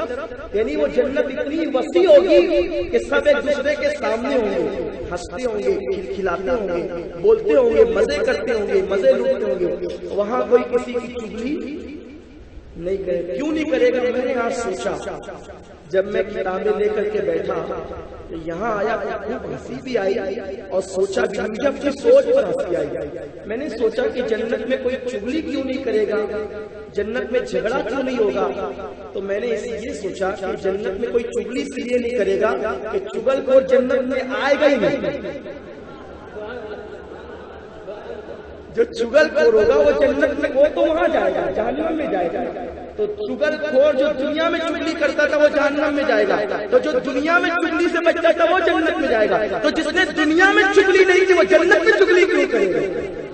یعنی وہ جنت اتنی وسیع ہوگی کہ سب ایک دوسرے کے سامنے ہوں گے، ہنستے ہوں گے، کھلاتے ہوں گے، بولتے ہوں گے، مزے کرتے ہوں گے، مزے لوٹتے ہوں گے، وہاں کوئی کسی کی چگلی نہیں کرے گا۔ کیوں نہیں کرے گا؟ میں نے آج سوچا جب میں کتابیں لے کر کے بیٹھا یہاں آیا خوب ہنسی بھی آئی اور سوچا بھی، مجھے اپنی سوچ پر ہنسی آئی۔ میں نے سوچا کہ جنت میں کوئی چگلی کیوں نہیں کرے گا، جنت میں جھگڑا کیوں نہیں ہوگا؟ تو میں نے یہ سوچا کہ جنت میں کوئی چگلی اس لیے نہیں کرے گا کہ چگل خور جنت میں آئے گا ہی نہیں، جو چگل خور ہوگا وہ جنت میں، وہ تو وہاں جائے گا، جہنم میں جائے گا، تو چگل خور جو دنیا میں چگلی کرتا تھا وہ جہنم میں جائے گا، تو جو دنیا میں چگلی سے بچتا تھا وہ جنت میں جائے گا، تو جس نے دنیا میں چگلی نہیں کی وہ جنت میں چگلی کیوں کرے گا؟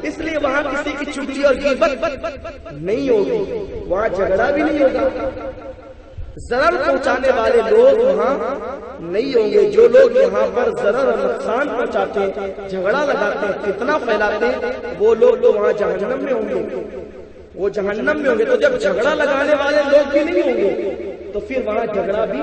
اس لیے وہاں کسی کی چگلی اور غیبت نہیں ہوگی، وہاں جھگڑا بھی نہیں ہوگا، ضرر پہنچانے والے لوگ وہاں نہیں ہوں گے. جو لوگ یہاں پر ضرر اور نقصان پہنچاتے ہیں, جھگڑا لگاتے ہیں, فتنہ پھیلاتے ہیں, وہ لوگ تو وہاں جہنم میں ہوں گے, وہ جہنم میں ہوں گے. تو جب جھگڑا لگانے والے لوگ بھی نہیں ہوں گے تو پھر وہاں جھگڑا بھی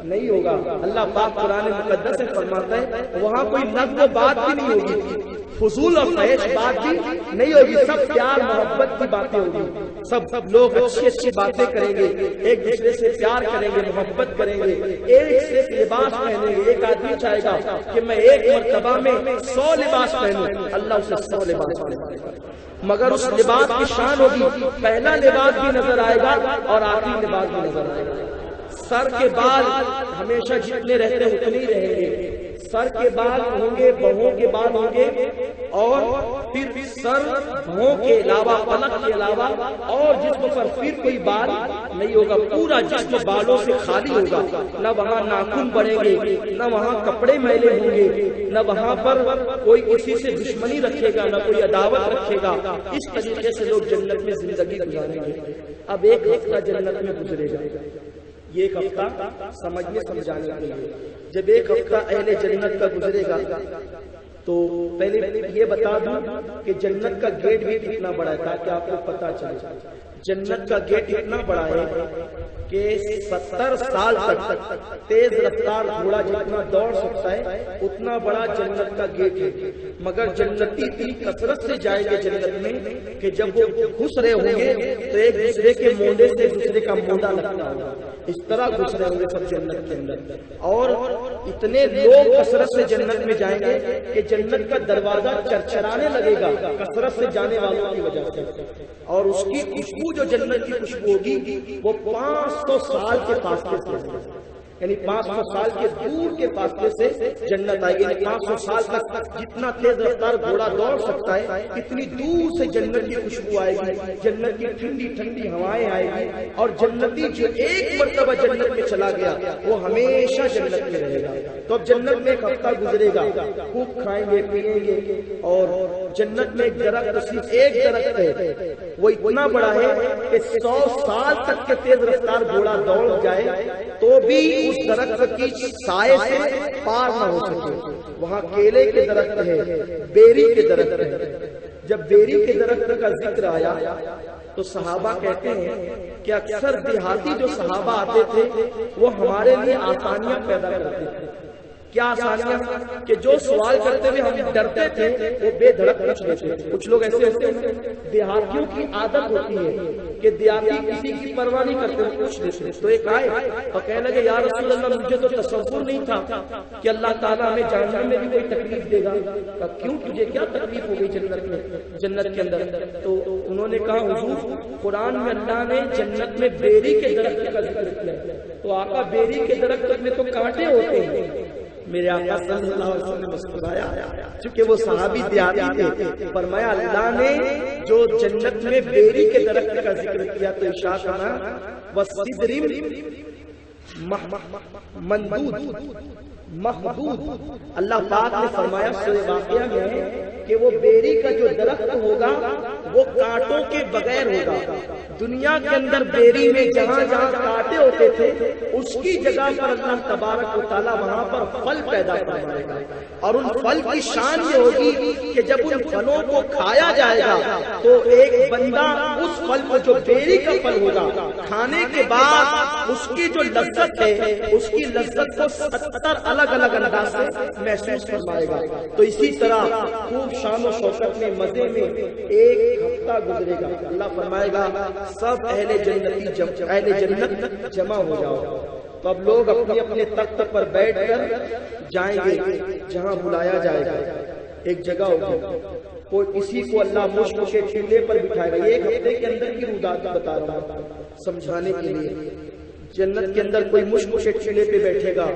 نہیں ہوگا. اللہ پاک قرآن مقدس سے فرماتا ہے وہاں کوئی لغو بات بھی نہیں ہوگی, فضول اور فحش بات بھی نہیں ہوگی, سب پیار محبت کی باتیں ہوگی. سب لوگ اچھی اچھی باتیں کریں گے, ایک دوسرے سے پیار کریں گے, محبت کریں گے, ایک سے لباس پہنیں گے. ایک آدمی چاہے گا کہ میں ایک مرتبہ میں 100 لباس پہنوں, اللہ اسے 100 لباس پہنے گا, مگر اس لباس کی شان ہوگی پہلا لباس بھی نظر آئے گا اور آخری لباس بھی نظر آئے گا. سر کے بال ہمیشہ جتنے رہتے ہیں اتنے ہی رہیں گے. سر کے بال ہوں گے, بہوں کے بال ہوں گے, اور پھر سر بہوں کے علاوہ, پلک کے علاوہ اور جسم پر پھر کوئی بال نہیں ہوگا. پورا جسم بالوں سے خالی ہوگا. نہ وہاں ناخن بڑھیں گے, نہ وہاں کپڑے میلے ہوں گے, نہ وہاں پر کوئی کسی سے دشمنی رکھے گا, نہ کوئی عداوت رکھے گا. اس طریقے سے لوگ جنت میں زندگی گزاریں گے. اب ایک ہفتہ جنت میں گزرے گا. یہ ایک ہفتہ سمجھنے سمجھانے کے لیے. جب ایک ہفتہ اہل جنت کا گزرے گا تو پہلے یہ بتا دوں کہ جنت کا گیٹ بھی کتنا بڑا ہے تاکہ آپ کو پتا چلے. جنت کا گیٹ اتنا بڑا ہے کہ 70 سال تک تیز رفتار گھوڑا جتنا دوڑ سکتا ہے اتنا بڑا جنت کا گیٹ ہے. مگر جنتی اتنی کثرت سے جائیں گے جنت میں کہ جب وہ گھس رہے ہوں گے تو ایک دوسرے کے مونڈے سے دوسرے کا مونڈا لگتا ہوگا. اس طرح گھس رہے ہوں گے سب جنت کے اندر. اور اتنے لوگ کثرت سے جنت میں جائیں گے کہ جنت کا دروازہ چرچرانے لگے گا کثرت سے جانے والوں کی وجہ سے. اور اس کی خوشبو, جو جنت کی خوشبو ہوگی, وہ 500 سال کے فاصلے سے, یعنی 500 سال کے دور کے فاصلے سے جنت آئے گی. یعنی 500 سال تک جتنا تیز رفتار گھوڑا دوڑ سکتا ہے اتنی دور سے جنت کی خوشبو آئے گی, جنت کی ٹھنڈی ٹھنڈی ہوائیں آئے گی. اور جنتی جو ایک مرتبہ جنت میں چلا گیا وہ ہمیشہ جنت میں رہے گا. تو اب جنت میں ایک ہفتہ گزرے گا, خوب کھائیں گے پیئیں گے. اور جنت میں ایک درخت, صرف ایک درخت ہے, وہ اتنا بڑا ہے کہ 100 سال تک کے تیز رفتار گھوڑا دوڑ جائے تو بھی اس درخت کی سائے سے پار نہ ہو سکے. وہاں کیلے کے درخت ہے, بیری کے درخت ہے. جب بیری کے درخت کا ذکر آیا تو صحابہ کہتے ہیں کہ اکثر دیہاتی جو صحابہ آتے تھے وہ ہمارے لیے آسانیاں پیدا کرتے تھے. کیا آسانیاں؟ کہ جو سوال کرتے ہوئے ہم ڈرتے تھے وہ بے دھڑک پوچھ لیتے تھے. کچھ لوگ ایسے ہوتے ہیں, دیہاتیوں کی عادت ہوتی ہے کہ دیہاتی کسی کی پرواہ نہیں کرتے, پوچھ لیتے. تو ایک آئے اور کہنے لگے یا رسول اللہ مجھے تو تصور نہیں تھا کہ اللہ تعالیٰ ہمیں جہنم میں بھی کوئی تکلیف دے گا. کیوں, تجھے کیا تکلیف ہو گئی جنت میں, جنت کے اندر؟ تو انہوں نے کہا حضور قرآن میں اللہ نے جنت میں بیری کے درخت کا ذکر کیا ہے. تو آقا بیری کے درخت میں تو کانٹے ہوتے ہیں. میرے آقا صلی اللہ علیہ وسلم نے مسکرایا چونکہ وہ صحابی دیہاتی تھے. فرمایا اللہ نے جو جنت میں بیری کے درخت کا ذکر کیا تو ارشاد فرمایا وَالسِّدْرِ مَنْضُودٍ محدود. اللہ پاک نے فرمایا سورہ واقعہ میں کہ وہ بیری کا جو درخت ہوگا وہ کانٹوں کے بغیر ہوگا. دنیا کے اندر بیری میں جہاں جہاں کانٹے ہوتے تھے اس کی جگہ پر اللہ تبارک و تعالیٰ وہاں پر پھل پیدا فرمائے گا. اور ان پھل کی شان یہ ہوگی کہ جب ان پھلوں کو کھایا جائے گا تو ایک بندہ اس پھل کو, جو بیری کا پھل ہوگا, کھانے کے بعد اس کی جو لذت ہے اس کی لذت کو 70 الگ الگ انداز سے محسوس فرمائے گا. تو اسی طرح خوب شان و شوکت میں مزے میں ایک ہفتہ گزرے گا. اللہ فرمائے گا سب اہل جنت جمع ہو جاؤ. تو اب لوگ اپنے اپنے تخت پر بیٹھ کر جائیں گے جہاں بلایا جائے گا. ایک جگہ ہوگی, کوئی کسی کو اللہ مشک کے ٹیلے پر بٹھائے گا. ایک ہفتے کے اندر کی رودات بتا رہا ہوں سمجھانے کے لیے. جنت کے اندر کوئی مشک کے ٹیلے پہ بیٹھے گا,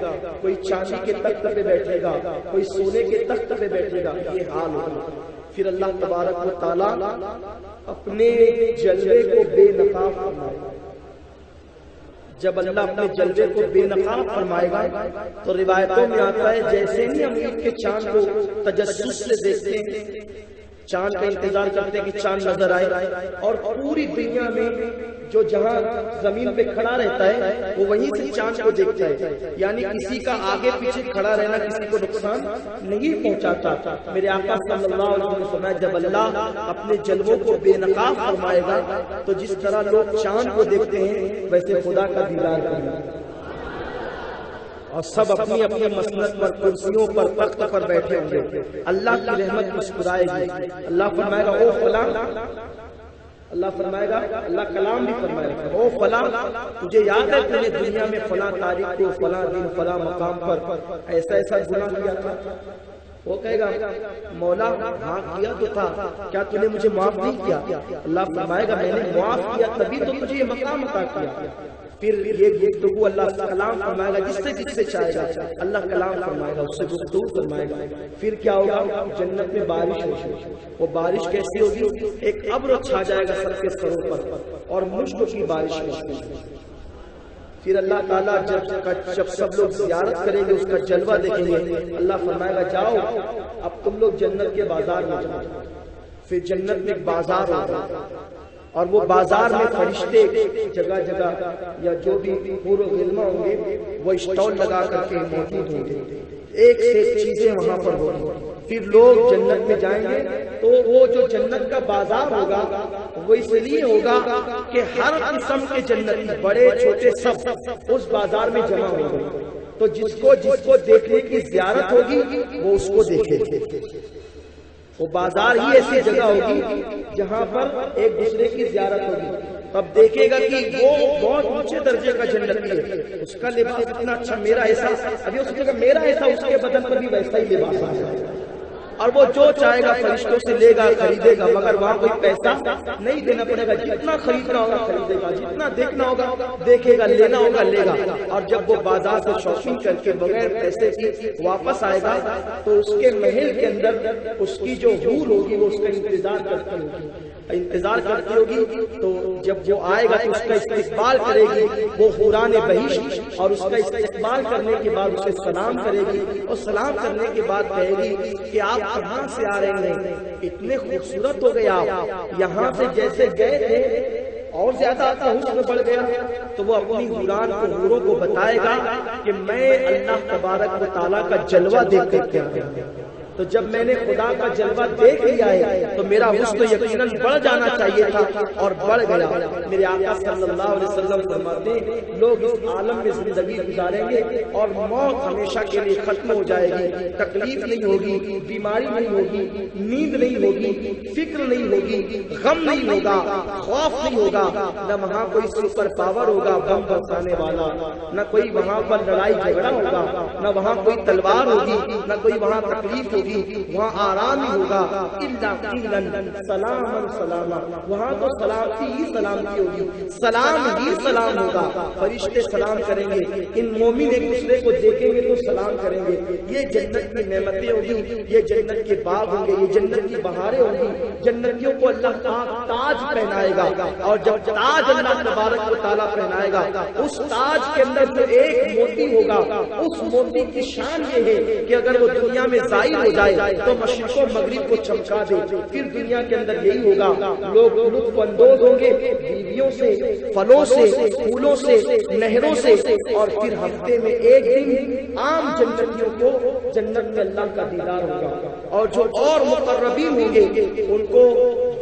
کوئی چاندی کے تخت پہ بیٹھے گا, کوئی سونے کے تخت پہ بیٹھے گا. یہ حال ہوگا. پھر اللہ تبارک و تعالیٰ اپنے جلوے کو بے نقاب فرمائے گا. جب اللہ اپنے جلوے کو بے نقاب فرمائے گا تو روایتوں میں آتا ہے جیسے ہی ہم عید کے چاند کو تجسس سے دیکھتے ہیں چاند کا انتظار کرتے ہیں کہ چاند نظر آئے، اور پوری دنیا میں جو جہاں زمین پہ کھڑا رہتا ہے وہ وہیں سے چاند کو دیکھتا ہے، یعنی کسی کا آگے پیچھے کھڑا رہنا کسی کو نقصان نہیں پہنچاتا۔ میرے آقا صلی اللہ علیہ وسلم نے فرمایا جب اللہ اپنے جلووں کو بے نقاب فرمائے گا تو جس طرح لوگ چاند کو دیکھتے ہیں ویسے خدا کا دیدار کریں گے، اور سب اپنی اپنی مسند پر، کرسیوں پر، تخت پر بیٹھے ہوں گے، اللہ کی رحمت مسکرائے گی، اللہ فرمائے گا او فلاں، اللہ فرمائے گا، اللہ کلام بھی فرمائے گا او فلاں تجھے یاد ہے تم نے دنیا میں فلاں تاریخ کو فلاں دن فلاں مقام پر ایسا ایسا گناہ کیا تھا؟ وہ کہے گا مولا ہاں کیا تو تھا، کیا تُو نے مجھے معاف نہیں کیا؟ اللہ فرمائے گا میں نے معاف کیا تبھی تو تجھے یہ مقام عطا کیا۔ پھر یہ گفتگو اللہ کلام فرمائے گا، جس سے چاہے گا اللہ کلام فرمائے گا، اس سے گفتگو فرمائے گا۔ پھر کیا ہوگا؟ جنت میں بارش ہوگی، وہ بارش کیسی ہوگی؟ ایک ابر چھا جائے گا سب کے سروں پر اور مشک کی بارش ہوگی۔ پھر اللہ تعالیٰ جب سب لوگ زیارت کریں گے اس کا جلوہ دیکھیں گے، اللہ فرمائے گا جاؤ اب تم لوگ جنت کے بازار میں جاؤ۔ پھر جنت میں ایک بازار ہوگا اور وہ بازار میں فرشتے جگہ جگہ یا جو بھی حور و غلماں ہوں گے وہ اسٹال لگا کر کے موجود ہوں گے، ایک سے ایک چیزیں وہاں پر ہوں۔ پھر لوگ جنت میں جائیں گے تو وہ جو جنت کا بازار ہوگا وہ اس لیے ہوگا کہ ہر قسم کے جنتی بڑے چھوٹے سب اس بازار میں جمع ہوں گے، تو جس کو دیکھنے کی زیارت ہوگی وہ اس کو دیکھے۔ وہ بازار ہی ایسی جگہ ہوگی جہاں پر ایک دوسرے کی زیارت ہوگی، تب دیکھے گا کہ وہ بہت اونچے درجے کا جنتی ہے، اس کا لباس اتنا اچھا، میرا ایسا، ابھی اس کا میرا ایسا، اس کے بدن پر بھی ویسا ہی لباس آئے گا، اور وہ جو چاہے گا فرشتوں سے لے گا، خریدے گا، مگر وہاں کوئی پیسہ نہیں دینا پڑے گا، جتنا خریدنا ہوگا خریدے گا، جتنا دیکھنا ہوگا دیکھے گا، لینا ہوگا لے گا۔ اور جب وہ بازار سے شاپنگ کر کے بغیر پیسے کی واپس آئے گا تو اس کے محل کے اندر اس کی جو حور ہوگی وہ اس کا انتظار کرتی ہوگی، تو جب وہ آئے گا تو اس کا استقبال کرے گی وہ حوران بہشت، اور اس کا استقبال کرنے کے بعد اسے سلام کرے گی، اور سلام کرنے کے بعد کہے گی کہ آپ کہاں سے آ رہے ہیں؟ اتنے خوبصورت ہو گئے آپ، یہاں سے جیسے گئے تھے اور زیادہ آپ کا حسن بڑھ گیا۔ تو وہ اپنی حوران کو، حوروں کو بتائے گا کہ میں اللہ تبارک و تعالیٰ کا جلوہ دیکھ کر کیا ہوں، تو جب میں نے خدا کا جلوہ دیکھ لیا ہے تو میرا حسن یقیناً بڑھ جانا چاہیے تھا اور بڑھ گیا۔ میرے آقا صلی اللہ علیہ وسلم فرماتے ہیں لوگ اس عالم میں زندگی گزاریں گے اور موت ہمیشہ کے لیے ختم ہو جائے گی، تکلیف نہیں ہوگی، بیماری نہیں ہوگی، نیند نہیں ہوگی، فکر نہیں ہوگی، غم نہیں ہوگا، خوف نہیں ہوگا، نہ وہاں کوئی سپر پاور ہوگا بم برسانے والا، نہ کوئی وہاں پر لڑائی جھگڑا ہوگا، نہ وہاں کوئی تلوار ہوگی، نہ کوئی وہاں تکلیف ہوگی، وہاں آرام ہی ہوگا، الا قیلا سلاما سلاما، وہاں تو سلامتی ہی سلامتی ہوگی، سلام ہی سلام ہوگا، فرشتے سلام کریں گے، ان مومن ایک دوسرے کو دیکھیں گے تو سلام کریں گے۔ یہ جنت کی نعمتیں ہوگی، یہ جنت کے باغ ہوں گے، یہ جنت کی بہاریں ہوں گی، جنتیوں کو اللہ پاک تاج پہنائے گا، اور جب تاج اللہ تبارک و تعالیٰ پہنائے گا اس تاج کے اندر جو ایک موتی ہوگا، اس موتی کی شان یہ ہے کہ اگر وہ دنیا میں ظاہر ہو جائے تو مشرق و مغرب کو چمکا دے۔ پھر دنیا کے اندر یہی ہوگا، لوگ لطف اندوز ہوں گے بیویوں سے، پھلوں سے، پھولوں سے، نہروں سے، اور پھر ہفتے میں ایک دن عام جنتیوں کو جنت میں اللہ کا دیدار ہوگا، اور جو اور مقربین ہوں گے ان کو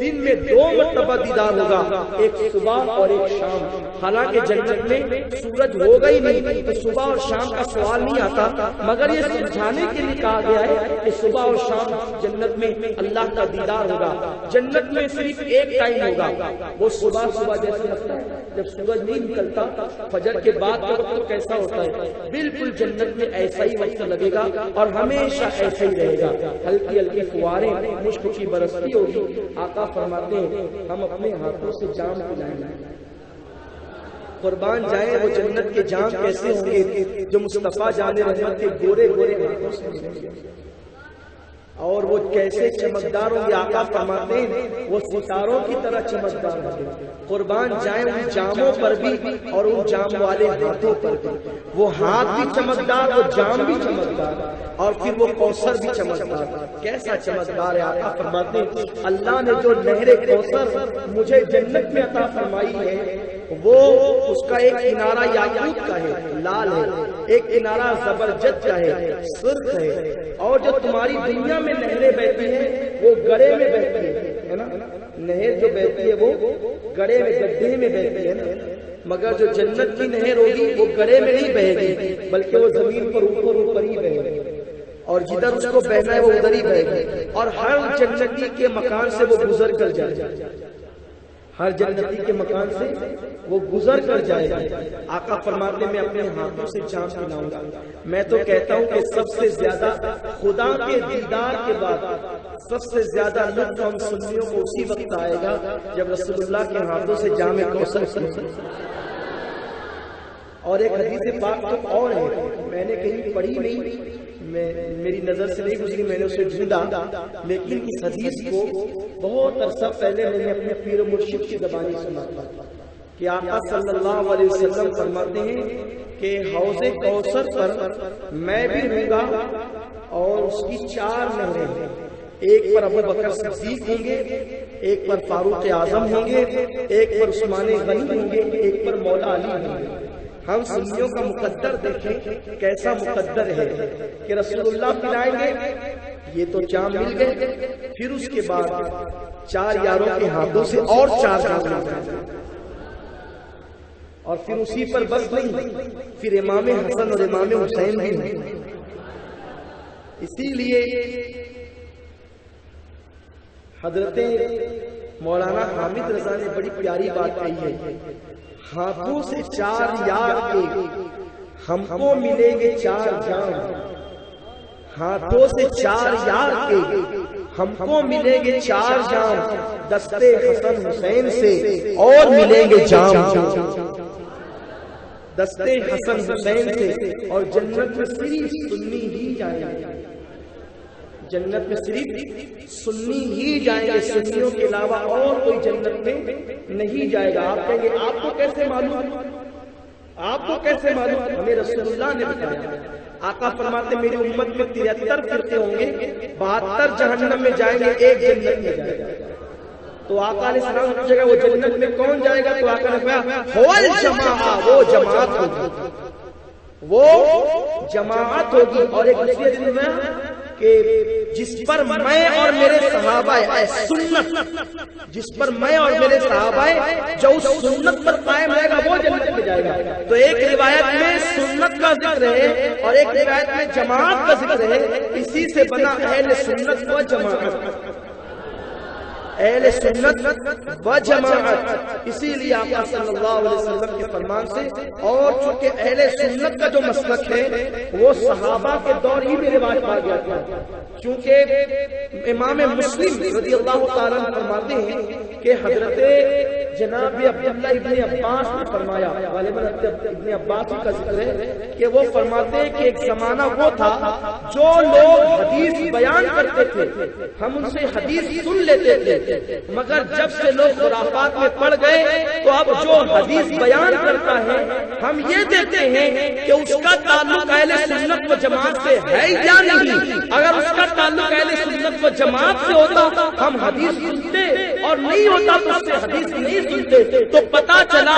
دن میں 2 مرتبہ دیدار ہوگا، ایک صبح اور ایک شام۔ حالانکہ جنت میں سورج ہوگا ہی نہیں تو صبح اور شام کا سوال نہیں آتا، مگر یہ سمجھانے کے لیے کہا گیا ہے کہ صبح اور شام جنت میں اللہ کا دیدار ہوگا۔ جنت میں صرف ایک ٹائم ہوگا، وہ صبح جیسے لگتا ہے جب سورج نہیں نکلتا، فجر کے بعد کا وقت کیسا ہوتا ہے، بالکل جنت میں ایسا ہی وقت لگے گا اور ہمیشہ ایسا ہی رہے گا، ہلکی ہلکی فواریں مشک کی برستی ہوگی۔ آقا فرماتے ہیں ہم اپنے ہاتھوں سے جام پلائیں گے، قربان جائیں وہ جنت کے جام کیسے ہوں گے جو مصطفیٰ جان رحمت کے گورے گورے ہاتھوں سے ملیں گے۔ اور وہ کیسے چمکدار ہوں گے؟ آقا فرماتے ہیں وہ ستاروں کی طرح چمکدار ہوں گے۔ قربان جائیں ان جاموں پر بھی اور ان جام والے ہاتھوں پر بھی، وہ ہاتھ بھی چمکدار، وہ جام بھی چمکدار، اور پھر وہ کوثر بھی چمکدار۔ کیسا چمکدار ہے؟ آقا فرماتے ہیں اللہ نے جو نہر کوثر مجھے جنت میں عطا فرمائی ہے، وہ اس کا ایک کنارہ یاقوت کا ہے، لال ہے، ایک کنارہ زبرجد کا ہے، سرخ ہے، اور جو تمہاری دنیا میں نہریں بہتی ہیں وہ گڑھے میں بہتی ہے نا، نہر جو بہتی ہے وہ گڑھے میں، گڈھے میں بہتی ہے نا، مگر جو جنت کی نہر ہوگی وہ گڑھے میں نہیں بہے گی، بلکہ وہ زمین پر اوپر ہی بہے گی، اور جدھر اس کو بہنا ہے وہ ادھر ہی بہے گی، اور ہر جنتی کے مکان سے وہ گزر کر جائے گا، ہر جنتی کے مکان سے وہ گزر کر جائے گا۔ آقا فرماتے میں اپنے ہاتھوں سے جام پلاؤں گا۔ میں تو کہتا ہوں کہ سب سے زیادہ خدا کے دیدار کے بعد سب سے زیادہ لطف ہم سنیوں کو اسی وقت آئے گا جب رسول اللہ کے ہاتھوں سے جام کوثر پیئیں۔ اور ایک حدیث پاک تو اور ہے، میں نے کہیں پڑھی نہیں، میری نظر سے نہیں گزری، میں نے اسے ڈھونڈا، لیکن اس حدیث کو بہت عرصہ پہلے میں نے اپنے پیر و مرشد کی زبانی سنا تھا کہ آقا صلی اللہ علیہ وسلم فرماتے ہیں کہ حوض کوثر پر میں بھی ہوں گا اور اس کی 4 نہریں ہیں، ایک پر ابو بکر صدیق ہوں گے، ایک پر فاروق اعظم ہوں گے، ایک پر عثمان غنی ہوں گے، ایک پر مولا علی ہوں گے۔ ہم سنیوں کا مقدر دیکھیں کیسا مقدر ہے کہ رسول اللہ پلائیں گے، یہ تو جام مل گئے، پھر اس کے بعد 4 یاروں کے ہاتھوں سے اور 4 جام مل گئے، اور پھر اسی پر بس نہیں، پھر امام حسن اور امام حسین بھی ہیں۔ اسی لیے حضرت مولانا حامد رضا نے بڑی پیاری بات کہی ہے، ہاتھوں سے 4 یار کے ہم کو ملیں گے 4 جام، ہاتھوں سے 4 یار کے ہم کو ملیں گے 4 جام، دستے حسن حسین سے اور ملیں گے جام، دستے حسن حسین سے، اور جنت میں صرف سنی ہی جائیں گے، جنت میں صرف سنی ہی جائیں گے، سنیوں کے علاوہ اور کوئی جنت میں نہیں جائے گا۔ آپ کہیں گے آپ کو کیسے معلوم؟ آپ کو کیسے معلوم؟ ہمیں رسول اللہ نے بتایا۔ آقا فرماتے میری امت میں 73 فرقے ہوں گے، 72 جہنم میں جائیں گے، ایک جنت میں جائے گا۔ تو آقا علیہ السلام نے پوچھا وہ جنت میں کون جائے گا؟ تو آقا نے کہا ہول جماعہ، وہ جماعت ہوگی، وہ جماعت ہوگی۔ اور ایک دوسری حدیث میں کہ جس پر میں اور میرے صحابہ سنت، جس پر میں اور میرے صحابہ جو اس سنت پر قائم رہے گا وہ جنت میں جائے گا۔ تو ایک روایت میں سنت کا ذکر ہے اور ایک روایت میں جماعت کا ذکر ہے، اسی سے بنا اہل سنت و جماعت، اہل سنت و جماعت۔ اسی لیے آقا صلی اللہ علیہ وسلم کے فرمان سے، اور چونکہ اہل سنت کا جو مسلک ہے وہ صحابہ کے دور ہی میں رواج پا گیا تھا، چونکہ امام مسلم رضی اللہ تعالیٰ عنہ فرماتے ہیں کہ حضرت جناب عبداللہ ابن عباس نے فرمایا، غالباً ابن عباس کا ذکر ہے کہ وہ فرماتے ہیں کہ ایک زمانہ وہ تھا جو لوگ حدیث بیان کرتے تھے، ہم ان سے حدیث سن لیتے تھے، مگر جب سے لوگ خرافات میں پڑ گئے تو اب جو حدیث بیان کرتا ہے ہم یہ دیکھتے ہیں کہ اس کا تعلق اہل سنت و جماعت سے ہے یا نہیں۔ اگر اس کا تعلق اہل سنت و جماعت سے ہوتا ہم حدیث سنتے، اور نہیں ہوتا تو اس سے حدیث نہیں سنتے۔ تو پتا چلا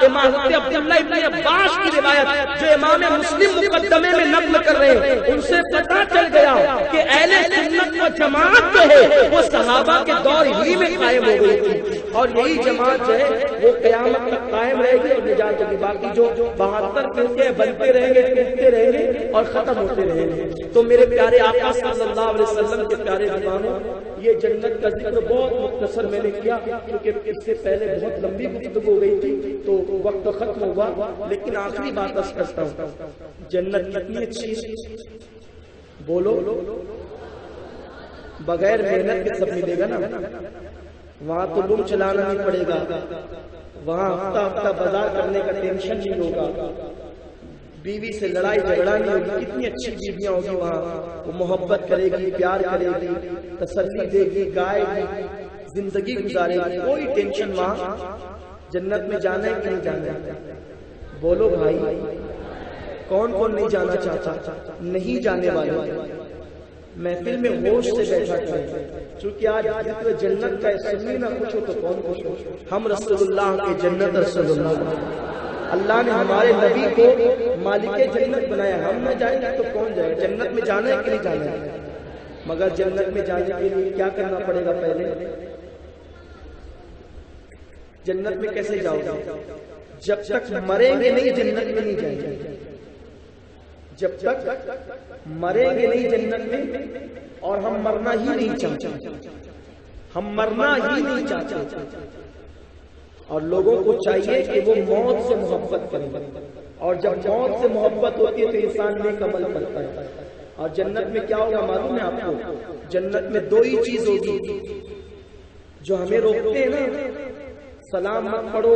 امام عبداللہ ابن عباس کی روایت جو امام مسلم مقدمے میں نقل کر رہے ہیں، ان سے پتا چل گیا کہ اہل سنت و جماعت جو ہے وہ صحابہ کے دور ہی میں قائم ہو گئی تھی، اور یہی جماعت جو ہے وہ قیامت تک قائم رہے گی اور نجات ہوگی۔ باقی جو 72 فرقے بنتے رہیں گے، ٹوٹتے رہیں گے اور ختم ہوتے رہیں گے۔ تو میرے پیارے آقا صلی اللہ علیہ وسلم کے پیارے دیوانوں، یہ جنت کا ذکر بہت مختصر میں نے کیا کیونکہ اس سے پہلے بہت لمبی گفتگو ہو گئی تھی تو وقت ختم ہوا، لیکن آخری بات بس کرتا ہوں، جنت کتنی اچھی ہے بولو، بغیر محنت کے سب ملے گا نا، وہاں تو لوم چلانا نہیں پڑے گا، وہاں ہفتہ ہفتہ بازار کرنے کا ٹینشن نہیں ہوگا، بیوی سے لڑائی جھگڑا نہیں ہوگی، کتنی اچھی بیویاں ہوگی وہاں، وہ محبت کرے گی، پیار کرے گی، تسلی دے گی، گائے گی، زندگی گزارے گی، کوئی ٹینشن وہاں۔ جنت میں جانا ہے کہ نہیں جانا ہے؟ بولو بھائی، کون کون نہیں جانا چاہتا؟ نہیں جانے والے محفل میں ہوش سے بیٹھا کریں، چونکہ آج ذکر جنت کا سنی نہ کچھ ہو تو کون کچھ ہو۔ ہم رسول اللہ کے جنت، رسول اللہ نے ہمارے نبی کو مالک جنت بنایا، ہم نہ جائیں گے تو کون جائے؟ جنت میں جانا ہے کہ نہیں جانا ہے؟ مگر جنت میں جانے کے لیے کیا کرنا پڑے گا؟ پہلے جنت میں کیسے جاؤ گے؟ جب تک مریں گے نہیں جنت میں نہیں جائیں گے، جب تک مریں گے نہیں جنت میں، اور ہم مرنا ہی نہیں چاہتے، ہم مرنا ہی نہیں چاہتے، اور لوگوں کو چاہیے کہ وہ موت سے محبت کریں، اور جب موت سے محبت ہوتی ہے تو انسان نیک عمل کرتا ہے۔ اور جنت میں کیا ہوگا معلوم ہے آپ کو؟ جنت میں دو ہی چیز ہوگی جو ہمیں روکتے ہیں نا، سلام مت پڑھو،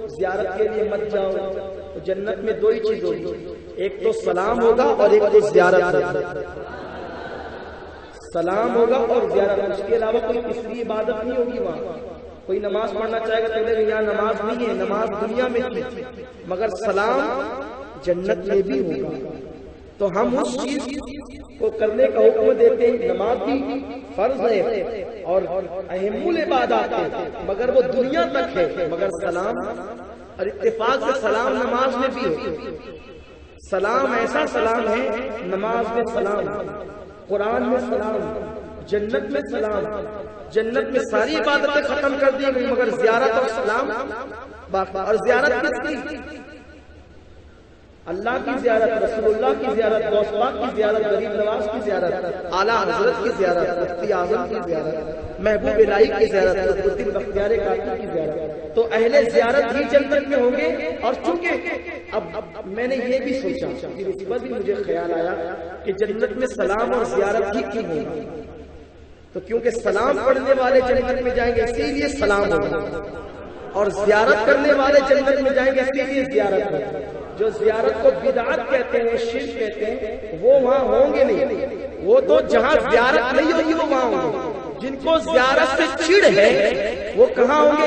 زیارت کے لیے مت جاؤ، تو جنت میں دو ہی چیز ہوگی، ایک تو سلام ہوگا اور ایک تو زیارت ہوگی۔ سلام ہوگا اور زیارت، اس کے علاوہ کوئی تیسری عبادت نہیں ہوگی وہاں۔ کوئی نماز پڑھنا چاہے گا تو یہاں نماز نہیں ہے، نماز دنیا میں تھی، مگر سلام جنت میں بھی ہوگا۔ تو ہم اس چیز کو کرنے کا حکم دیتے ہیں، نماز بھی فرض ہے اور اہم العبادات ہے، مگر وہ دنیا تک ہے، مگر سلام اور اتفاق سے سلام نماز میں بھی ہے۔ سلام ایسا سلام ہے، نماز میں سلام، قرآن میں سلام، جنت میں سلام، جنت میں ساری عبادتیں ختم کر دی گئی مگر زیارت اور سلام باقی۔ اور زیارت کس کی؟ اللہ کی زیارت، رسول اللہ کی زیارت، غوث پاک کی زیارت، غریب نواز کی زیارت، اعلیٰ حضرت کی زیارت، مفتی اعظم کی زیارت، محبوب الہی کی زیارت، قطب الدین بختیار کاکی کی زیارت۔ تو اہل زیارت ہی جنت میں ہوں گے۔ اور چونکہ اب میں نے یہ بھی سوچا، اس پر بھی مجھے خیال آیا کہ جنت میں سلام اور زیارت ہی کیوں ہوگا؟ تو کیونکہ سلام پڑھنے والے جنت میں جائیں گے اسی لیے سلام ہوگا، اور زیارت کرنے والے جنت میں جائیں گے اسی لیے زیارت ہوگا۔ جو زیارت کو بدعت کہتے ہیں، شرک کہتے ہیں، وہ وہاں ہوں گے نہیں، وہ تو جہاں زیارت نہیں ہوگی وہ وہاں ہوں گے۔ جن کو زیارت سے چڑ ہے وہ کہاں ہوں گے؟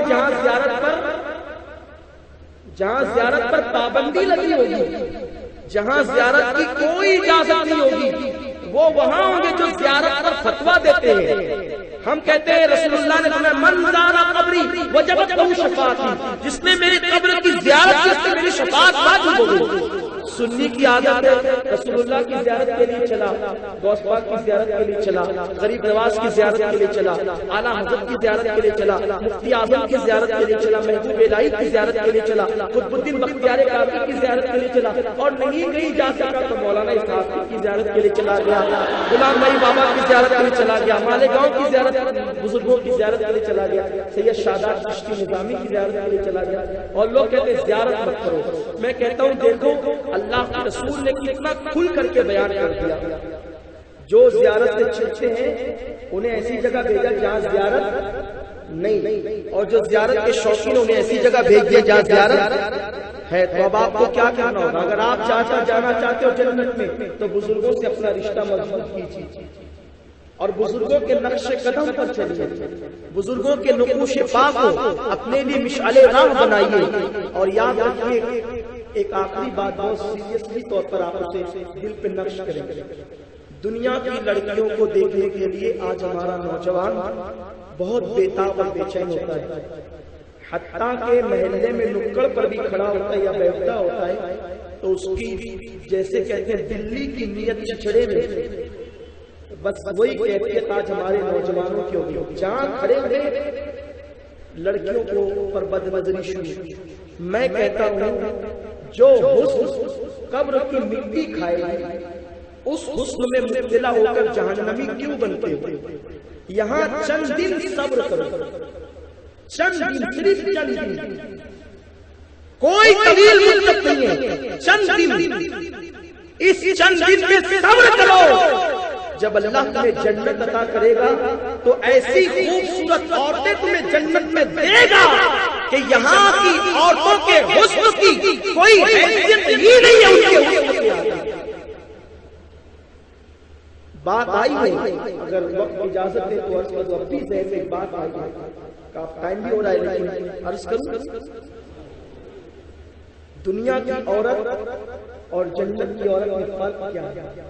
جہاں زیارت پر پابندی لگی ہوگی، جہاں زیارت کی کوئی اجازت نہیں ہوگی، وہ وہاں ہوں گے جو زیارت پر فتوا دیتے ہیں۔ ہم کہتے ہیں رسول اللہ نے فرمایا من زار قبری وجبت لہ شفاعتی، جس نے میری قبر کی زیارت کی اس سے میری شفاعت واجب ہو گئی۔ سنی کی عادت ہے رسول اللہ کی زیارت کے لیے چلا، غوث پاک کی زیارت کے لیے چلا، غریب نواز کی زیارت کے لیے چلا، اعلیٰ حضرت کی زیارت کے لیے چلا، مفتی اعظم کی زیارت کے لیے چلا، محبوب الہی کی زیارت کے لیے چلا، قطب الدین بختیار کاکی کی زیارت کے لیے چلا، اور نہیں کہیں جا سکا تو مولانا اسحاق کی زیارت کے لیے چلا گیا، غلام بھائی بابا کی زیارت کے لیے چلا گیا، مالیگاؤں کی زیارت، بزرگوں کی زیارت کے لیے چلا گیا، سید شاداب چشتی نظامی کی زیارت کے لیے چلا گیا۔ اور لوگ کہتے ہیں زیارت مت کرو، میں کہتا ہوں دیکھو اللہ کے رسول نے کتنا کھل کر کے بیان کر دیا، جو زیارت سے چھڑتے ہیں انہیں ایسی جگہ بھیجا جہاں زیارت نہیں، اور جو زیارت کے شوقین انہیں ایسی جگہ بھیج دیا جہاں زیارت ہے۔ تو اب آپ کو کیا کرنا ہوگا؟ اگر آپ جانا چاہتے ہو جنت میں تو بزرگوں سے اپنا رشتہ مضبوط کیجیے، اور بزرگوں کے نقش قدم پر چلیے، بزرگوں کے نقوش پا کو اپنے لیے مشعل راہ بنائیے۔ اور یاد رکھیے ایک آخری بات بہت سیریسلی طور پر آپ اسے دل پہ نقش کریں، دنیا کی لڑکیوں کو دیکھنے کے لیے آج ہمارا نوجوان بہت بےتاب اور بے چین ہوتا ہے، حتیٰ کہ محلے میں نکڑ پر بھی کھڑا ہوتا ہے یا بیٹھتا ہوتا ہے تو اس کی جیسے کہتے ہیں دلی کی نیت چھچڑے میں، بس وہی کیفیت آج ہمارے نوجوانوں کی ہوگی، جہاں کھڑے ہوئے لڑکیوں کو پر بد نظری شروع۔ میں کہتا ہوں جو حسن قبر کی مٹی کھائے گی اس حسن میں مبتلا ہو کر جہنمی کیوں بنتے ہو؟ یہاں چند دن صبر کرو، چند دن، صرف چند دن، کوئی طویل مدت نہیں ہے، چند دن، اس چند دن میں صبر کرو۔ جب اللہ تمہیں جنت عطا کرے گا تو ایسی خوبصورت عورتیں تمہیں جنت میں دے گا کہ یہاں کی عورتوں کے حسن کی کوئی حیثیت ہی نہیں ہے ان کے حسن کی آگے۔ بات آئی ہے، اگر وقت اجازت دے تو عرض کروں، اب بھی ذہن میں ایک بات آئی ہے، کہ ٹائم بھی ہو رہا ہے لیکن عرض کروں، دنیا کی عورت اور جنت کی عورت میں فرق کیا ہے؟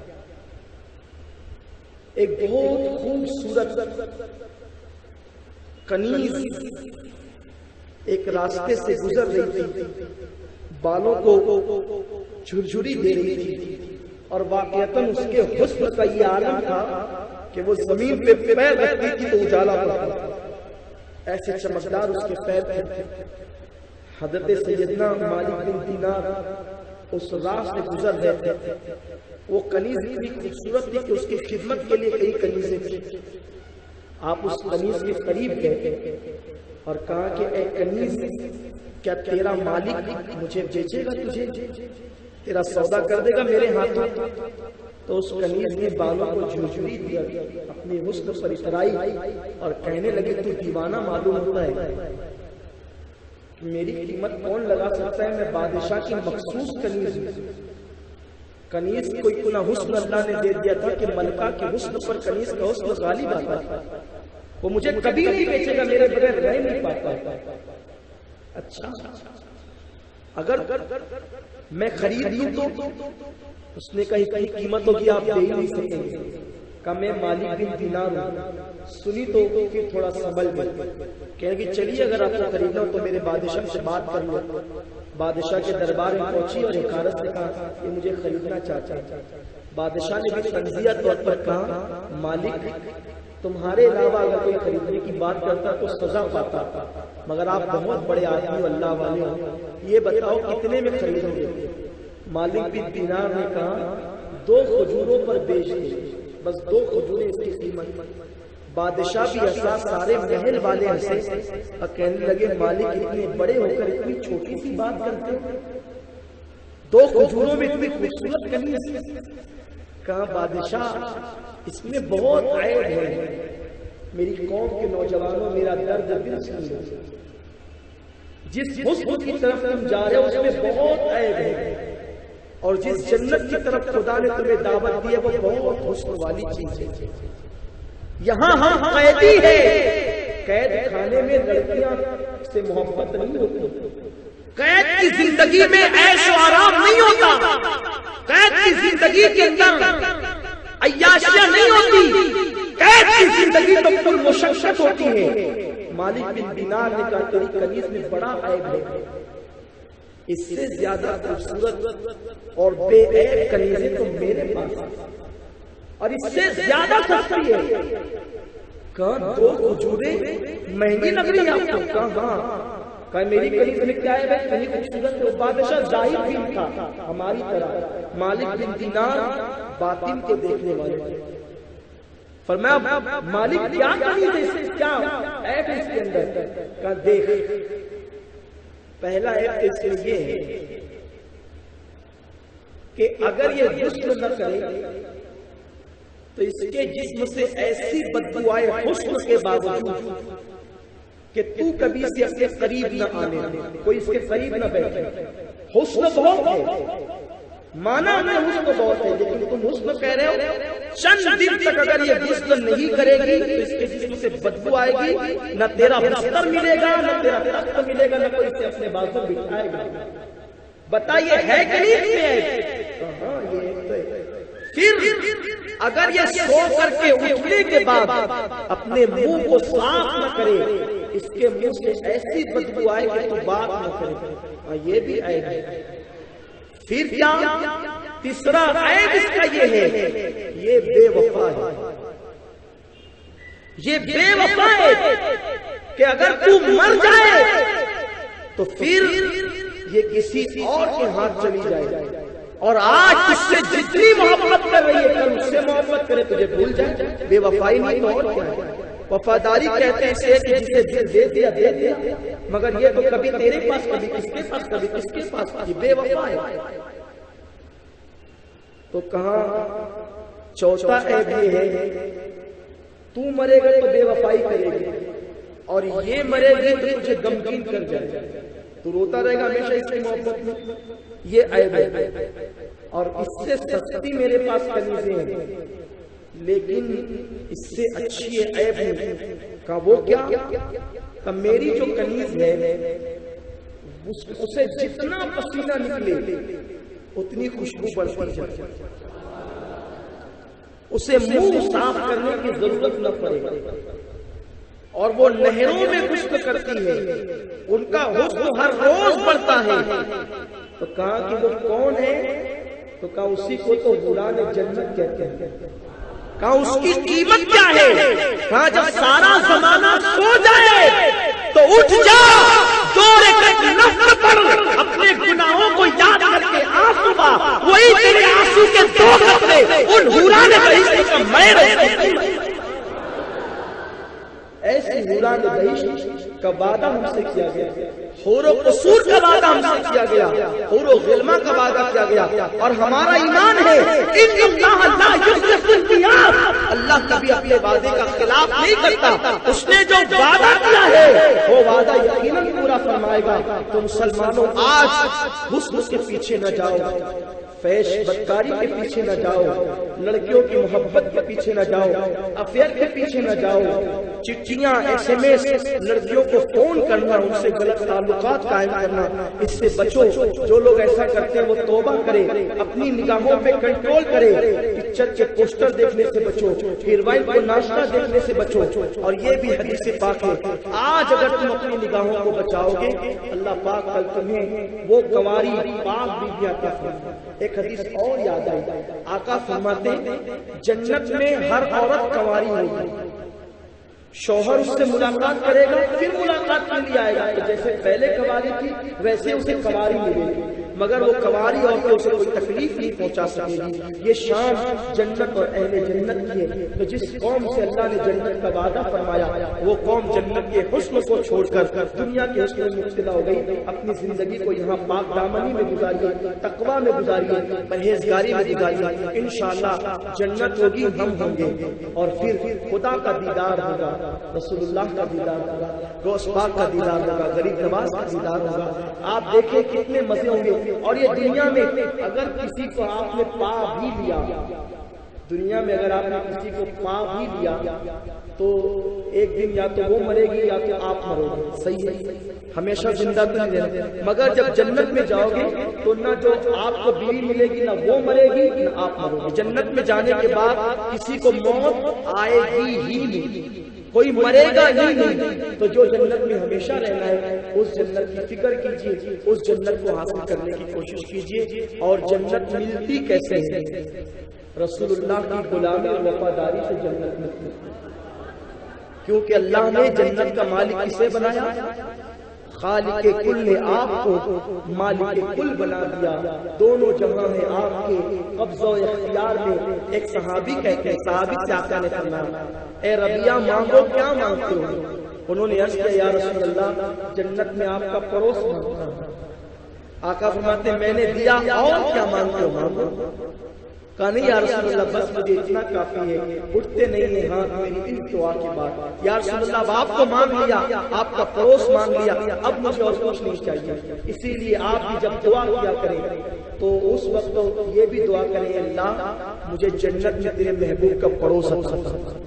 ایک بہت خوبصورت کنیز ایک راستے سے گزر رہی تھی، بالوں کو جھرجھری دے رہی تھی، اور واقعتاً اس کے حسن کا یہ عالم تھا کہ وہ زمین پہ پیر رکھتی تھی تو اجالا پڑتا، ایسے چمکدار اس کے پیر تھے۔ حضرت سیدنا مالک بن دینار اس راہ سے گزر رہے تھے، وہ کنیز اتنی خوبصورت تھی کہ اس کی خدمت کے لیے کئی کنیزیں تھیں۔ آپ اس کنیز کے قریب گئے اور کہا کہ اے کنیز، کیا تیرا مالک مجھے بیچے گا، تجھے تیرا سودا کر دے گا میرے ہاتھوں؟ تو اس کنیز نے بالوں کو جھرجھری دیا، اپنی حسن پر اترائی اور کہنے لگے تو دیوانہ معلوم ہوتا ہے، میری قیمت کون لگا سکتا ہے، میں بادشاہ کی مخصوص کنیز ہوں۔ کنیز کو اتنا حسن اللہ نے دے دیا تھا کہ ملکہ کے حسن پر کنیز کا حسن غالب آتا تھا، وہ مجھے کبھی نہیں بیچے گا، میرے بغیر رہ نہیں پاتا۔ اچھا، اگر میں خرید لوں تو اس نے کہی کہیں قیمت ہوگی آپ دے ہی نہیں سکیں گے، کہا میں مالک بن دینار ہوں۔ سنی تو پھر تھوڑا سنبھل گئی، کہنے کہ چلیے اگر آپ کو خریدنا ہو تو میرے بادشاہ سے بات کر لو۔ بادشاہ کے دربار میں پہنچی اور حکارت سے کہا کہ مجھے خریدنا چاہتا ہے۔ بادشاہ نے بھی تنزیہ طور پر کہا مالک تمہارے علاوہ اگر کوئی خریدنے کی بات کرتا تو سزا پاتا، مگر آپ بہت بڑے آدمی اللہ والے ہو، یہ بتاؤ کتنے میں خریدو گے؟ مالک بن دینار نے کہا 2 کھجوروں پر بیچ دے، بس 2 کھجوریں اس کی قیمت۔ بادشاہ بھی ہنسا، سارے محل والے ہنسے اور کہنے لگے مالک اتنے بڑے ہو کر اتنی چھوٹی سی بات کرتے ہو، 2 کھجوروں میں اتنی خوبصورت کنیز؟ کہا بادشاہ اس میں بہت عیب ہے، میری قوم کے نوجوانوں میرا درد دل سنو، جس حسن کی طرف تم جا رہے ہو اس میں بہت عیب ہے، اور جس جنت کی طرف خدا نے تمہیں دعوت دی ہے وہ بہت حسن والی چیز ہے۔ یہاں ہم قیدی ہے، قید خانے میں لڑکیاں سے محبت نہیں ہوتی، قید کی زندگی میں عیش و آرام نہیں ہوتا، قید کی زندگی کے اندر عیاشیاں نہیں ہوتی، قید کی زندگی تو پر مشقت ہوتی ہے۔ مالک بن دینار نے کہا تیری کنیز میں بڑا عیب ہے، اس سے زیادہ خوبصورت اور بے عیب کنیزیں تو میرے پاس ہیں، اور اس سے زیادہ سستی ہے۔ کہا 2 کھجوریں مہنگی لگ رہی ہے آپ کو؟ کہا ہاں۔ کہا میری کنیز میں کیا ہے؟ اتنی خوبصورت ہے۔ بادشاہ ظاہر بھی تھا ہماری طرح، مالک بن دینار باطن کے دیکھنے والے تھے۔ فرمایا مالک کیا کنیز ہے، اس سے کیا عیب ہے اس کے اندر؟ کہا دیکھ، پہلا عیب اس میں یہ ہے کہ اگر یہ غسل نہ کرے تو اس کے جسم سے ایسی بدبو آئے حسن کے باوجود کہ تو کبھی سے اپنے قریب نہ آنے، کوئی اس کے قریب نہ بیٹھے۔ حسن بہت ہے، مانا میں حسن بہت ہے، لیکن تم حسن کہہ رہے ہو، چند دن تک اگر یہ غسل نہیں کرے گی تو اس کے جسم سے بدبو آئے گی، نہ تیرا بستر ملے گا، نہ تیرا تخت ملے گا، نہ کوئی اسے اپنے بازو بٹھائے گا۔ بتائیے ہے کہ نہیں ہے؟ ہاں یہ ہے۔ پھر اگر یہ سو کر کے اٹھنے کے بعد اپنے منہ کو صاف نہ کرے، اس کے منہ سے ایسی بدبو آئے کہ تو بات نہ کرے، یہ بھی عیب ہے۔ پھر کیا؟ تیسرا عیب اس کا یہ ہے، یہ بے وفا ہے، یہ بے وفا ہے کہ اگر تو مر جائے تو پھر یہ کسی اور کے ہاتھ چلی جائے، اور آج اس سے جتنی محبت کر رہی ہے کل اس سے محبت کرے تجھے بھول جائے۔ بے وفائی نہیں تو اور کیا ہے؟ وفاداری کہتے ہیں اسے کہ جسے دل دے دیا دے دیا، مگر یہ تو کبھی تیرے پاس، کبھی کس کے پاس، کبھی کس کے پاس، یہ بے وفا ہے۔ تو کہاں چوتھا عیب یہ ہے تو مرے گا تو بے وفائی کرے گی، اور یہ مرے گی تو تجھے غمگین کر جائے، تو روتا رہے گا ہمیشہ اس کی محبت میں، یہ عیب ہے۔ اور اس سے سستی میرے پاس کنیزیں ہیں، لیکن اس سے اچھی عیب نہیں۔ کہا وہ کیا؟ کہ میری جو کنیز ہے اسے جتنا پسینہ نکلے اتنی خوشبو بڑھتی جائے، اسے منہ صاف کرنے کی ضرورت نہ پڑے، اور وہ نہروں میں غسل کرتی ہے، ان کا حسن ہر روز بڑھتا ہے۔ تو کہا کہ وہ کون ہے؟ تو کہا اسی کو تو غلام جنت کہتے ہیں۔ کہا اس کی قیمت کیا ہے؟ کہا جب سارا زمانہ سو جائے تو اٹھ جا، 2 رکعت نفل پڑھ، اپنے گناہوں کو یاد کر کے آنسو بہا، وہی تیرے آنسو کے 2 قطرے ان حوران بہشت کا میں رہے۔ ایسی حوران بہشت کا وعدہ ہم سے کیا گیا، حور و قصور کا وعدہ ہم سے کیا گیا، حور و غلمہ کا وعدہ کیا گیا، اور ہمارا ایمان ہے ان اللہ لا یخلف الميعاد، اللہ کبھی اپنے وعدے کا خلاف نہیں کرتا، اس نے جو وعدہ کیا ہے وہ وعدہ یقیناً پورا فرمائے گا۔ تو مسلمانوں آج حسن کے پیچھے نہ جاؤ، فحش بدکاری کے پیچھے نہ جاؤ، لڑکیوں کی محبت کے پیچھے نہ جاؤ، افیئر کے پیچھے نہ جاؤ، چٹھیاں SMS لڑکیوں کو فون کرنا، ان سے غلط تعلقات قائم کرنا، اس سے بچو۔ جو لوگ ایسا کرتے ہیں وہ توبہ کرے، اپنی نگاہوں پہ کنٹرول کرے، پکچر کے پوسٹر دیکھنے سے بچو، ہیروئن کو ناشتہ دیکھنے سے بچو، اور یہ بھی حدیث پاک ہے آج اگر تم اپنی نگاہوں کو بچاؤ گے اللہ پاک کل تمہیں وہ کنواری پاک بیویاں عطا فرمائے۔ ایک حدیث اور یاد آئی، آقا فرماتے جنت میں ہر عورت کنواری ہوگی، شوہر اس سے ملاقات کرے گا پھر ملاقات کے لیے آئے گا، تو جیسے پہلے کنواری تھی ویسے اسے کنواری ملے گی، مگر وہ کنواری عورتیں اسے کوئی تکلیف نہیں پہنچا سکے گی۔ یہ شان جنت اور اہل جنت کی ہے۔ تو جس قوم سے اللہ نے جنت کا وعدہ فرمایا وہ قوم جنت کے حسن کو چھوڑ کر دنیا کے حسن میں مبتلا ہو گئی، اپنی زندگی کو یہاں پاک دامنی میں گزاریے، تقوی میں گزاریے، پرہیزگاری میں گزاریے، انشاءاللہ جنت ہوگی، ہم ہوں گے، اور پھر خدا کا دیدار ہوگا، رسول اللہ کا دیدار ہوگا، غوث پاک کا دیدار ہوگا، غریب نواز کا دیدار ہوگا۔ آپ دیکھیں کتنے مزے ہوں گے۔ اور یہ دنیا میں اگر کسی کو آپ نے پا بھی لیا، دنیا میں اگر آپ نے کسی کو پا بھی لیا تو ایک دن یا تو وہ مرے گی یا تو آپ مرو گے، صحیح ہے، ہمیشہ زندہ تو نہیں رہتے، مگر جب جنت میں جاؤ گے تو نہ جو آپ کو بیوی ملے گی نہ وہ مرے گی نہ آپ مرو گے۔ جنت میں جانے کے بعد کسی کو موت آئے گی ہی نہیں، کوئی مرے گا ہی نہیں۔ تو جو جنت میں ہمیشہ رہنا ہے اس جنت کی فکر کیجئے، اس جنت کو حاصل کرنے کی کوشش کیجئے۔ اور جنت ملتی کیسے ہے؟ رسول اللہ کی غلامی اور وفاداری سے جنت ملتی ہے، کیونکہ اللہ نے جنت کا مالک کسے بنایا؟ خالق کل نے آپ کو مالک کل بنا دیا، دونوں جہاں ہیں آپ کے قبضہ و اختیار میں۔ ایک صحابی کہتے ہیں، صحابی سے آقا نے فرمایا اے ربیہ مانگو کیا مانگتے ہو؟ انہوں نے عرض کیا یا رسول اللہ جنت میں آپ کا پڑوس مانگتا ہوں۔ آقا فرماتے میں نے دیا، اور کیا مانگتے ہو؟ مانگو۔ کہا نہیں یا رسول اللہ بس مجھے اتنا کافی ہے، اٹھتے نہیں ہیں ہاتھ میری ان دعا کی بات۔ یا رسول اللہ اب آپ کو مانگ لیا، آپ کا پڑوس مانگ لیا، اب مجھے اور کچھ نہیں چاہیے۔ اسی لیے آپ بھی جب دعا کیا کریں تو اس وقت یہ بھی دعا کریں اللہ مجھے جنت میں تیرے محبوب کا پڑوس عطا فرما،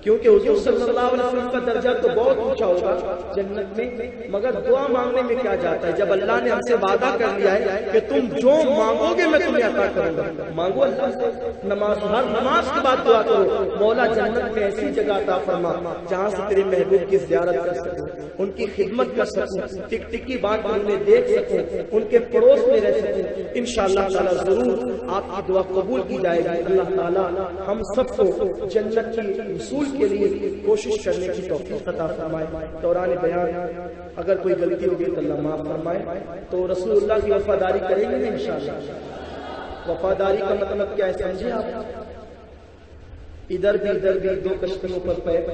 کیونکہ حضور صلی اللہ علیہ وسلم کا درجہ تو بہت اونچا ہوگا جنت میں، مگر دعا مانگنے میں کیا جاتا ہے؟ جب اللہ نے ہم سے وعدہ کر لیا ہے کہ تم جو مانگو گے میں تمہیں عطا کروں گا، مانگو اللہ سے۔ نماز، ہر نماز کے بعد دعا کرو مولا جنت میں ایسی جگہ عطا فرما جہاں سے تیرے محبوب کی زیارت کر سکوں، ان کی خدمت کر سکوں، ٹک ٹکی بات میں انہیں دیکھ سکوں، ان کے پڑوس میں رہ سکوں۔ انشاءاللہ تعالی ضرور آپ کی دعا قبول کی جائے گی۔ اللہ تعالی ہم سب کو جنت کی حصول کے لیے کوشش کرنے کی توفیق عطا فرمائے۔ دوران بیان اگر کوئی غلطی ہوگی تو اللہ معاف فرمائے۔ تو رسول اللہ کی وفاداری کریں گے انشاءاللہ۔ وفاداری کا مطلب کیا ہے سمجھے آپ؟ ادھر بھی دو کشتیوں پر پیر،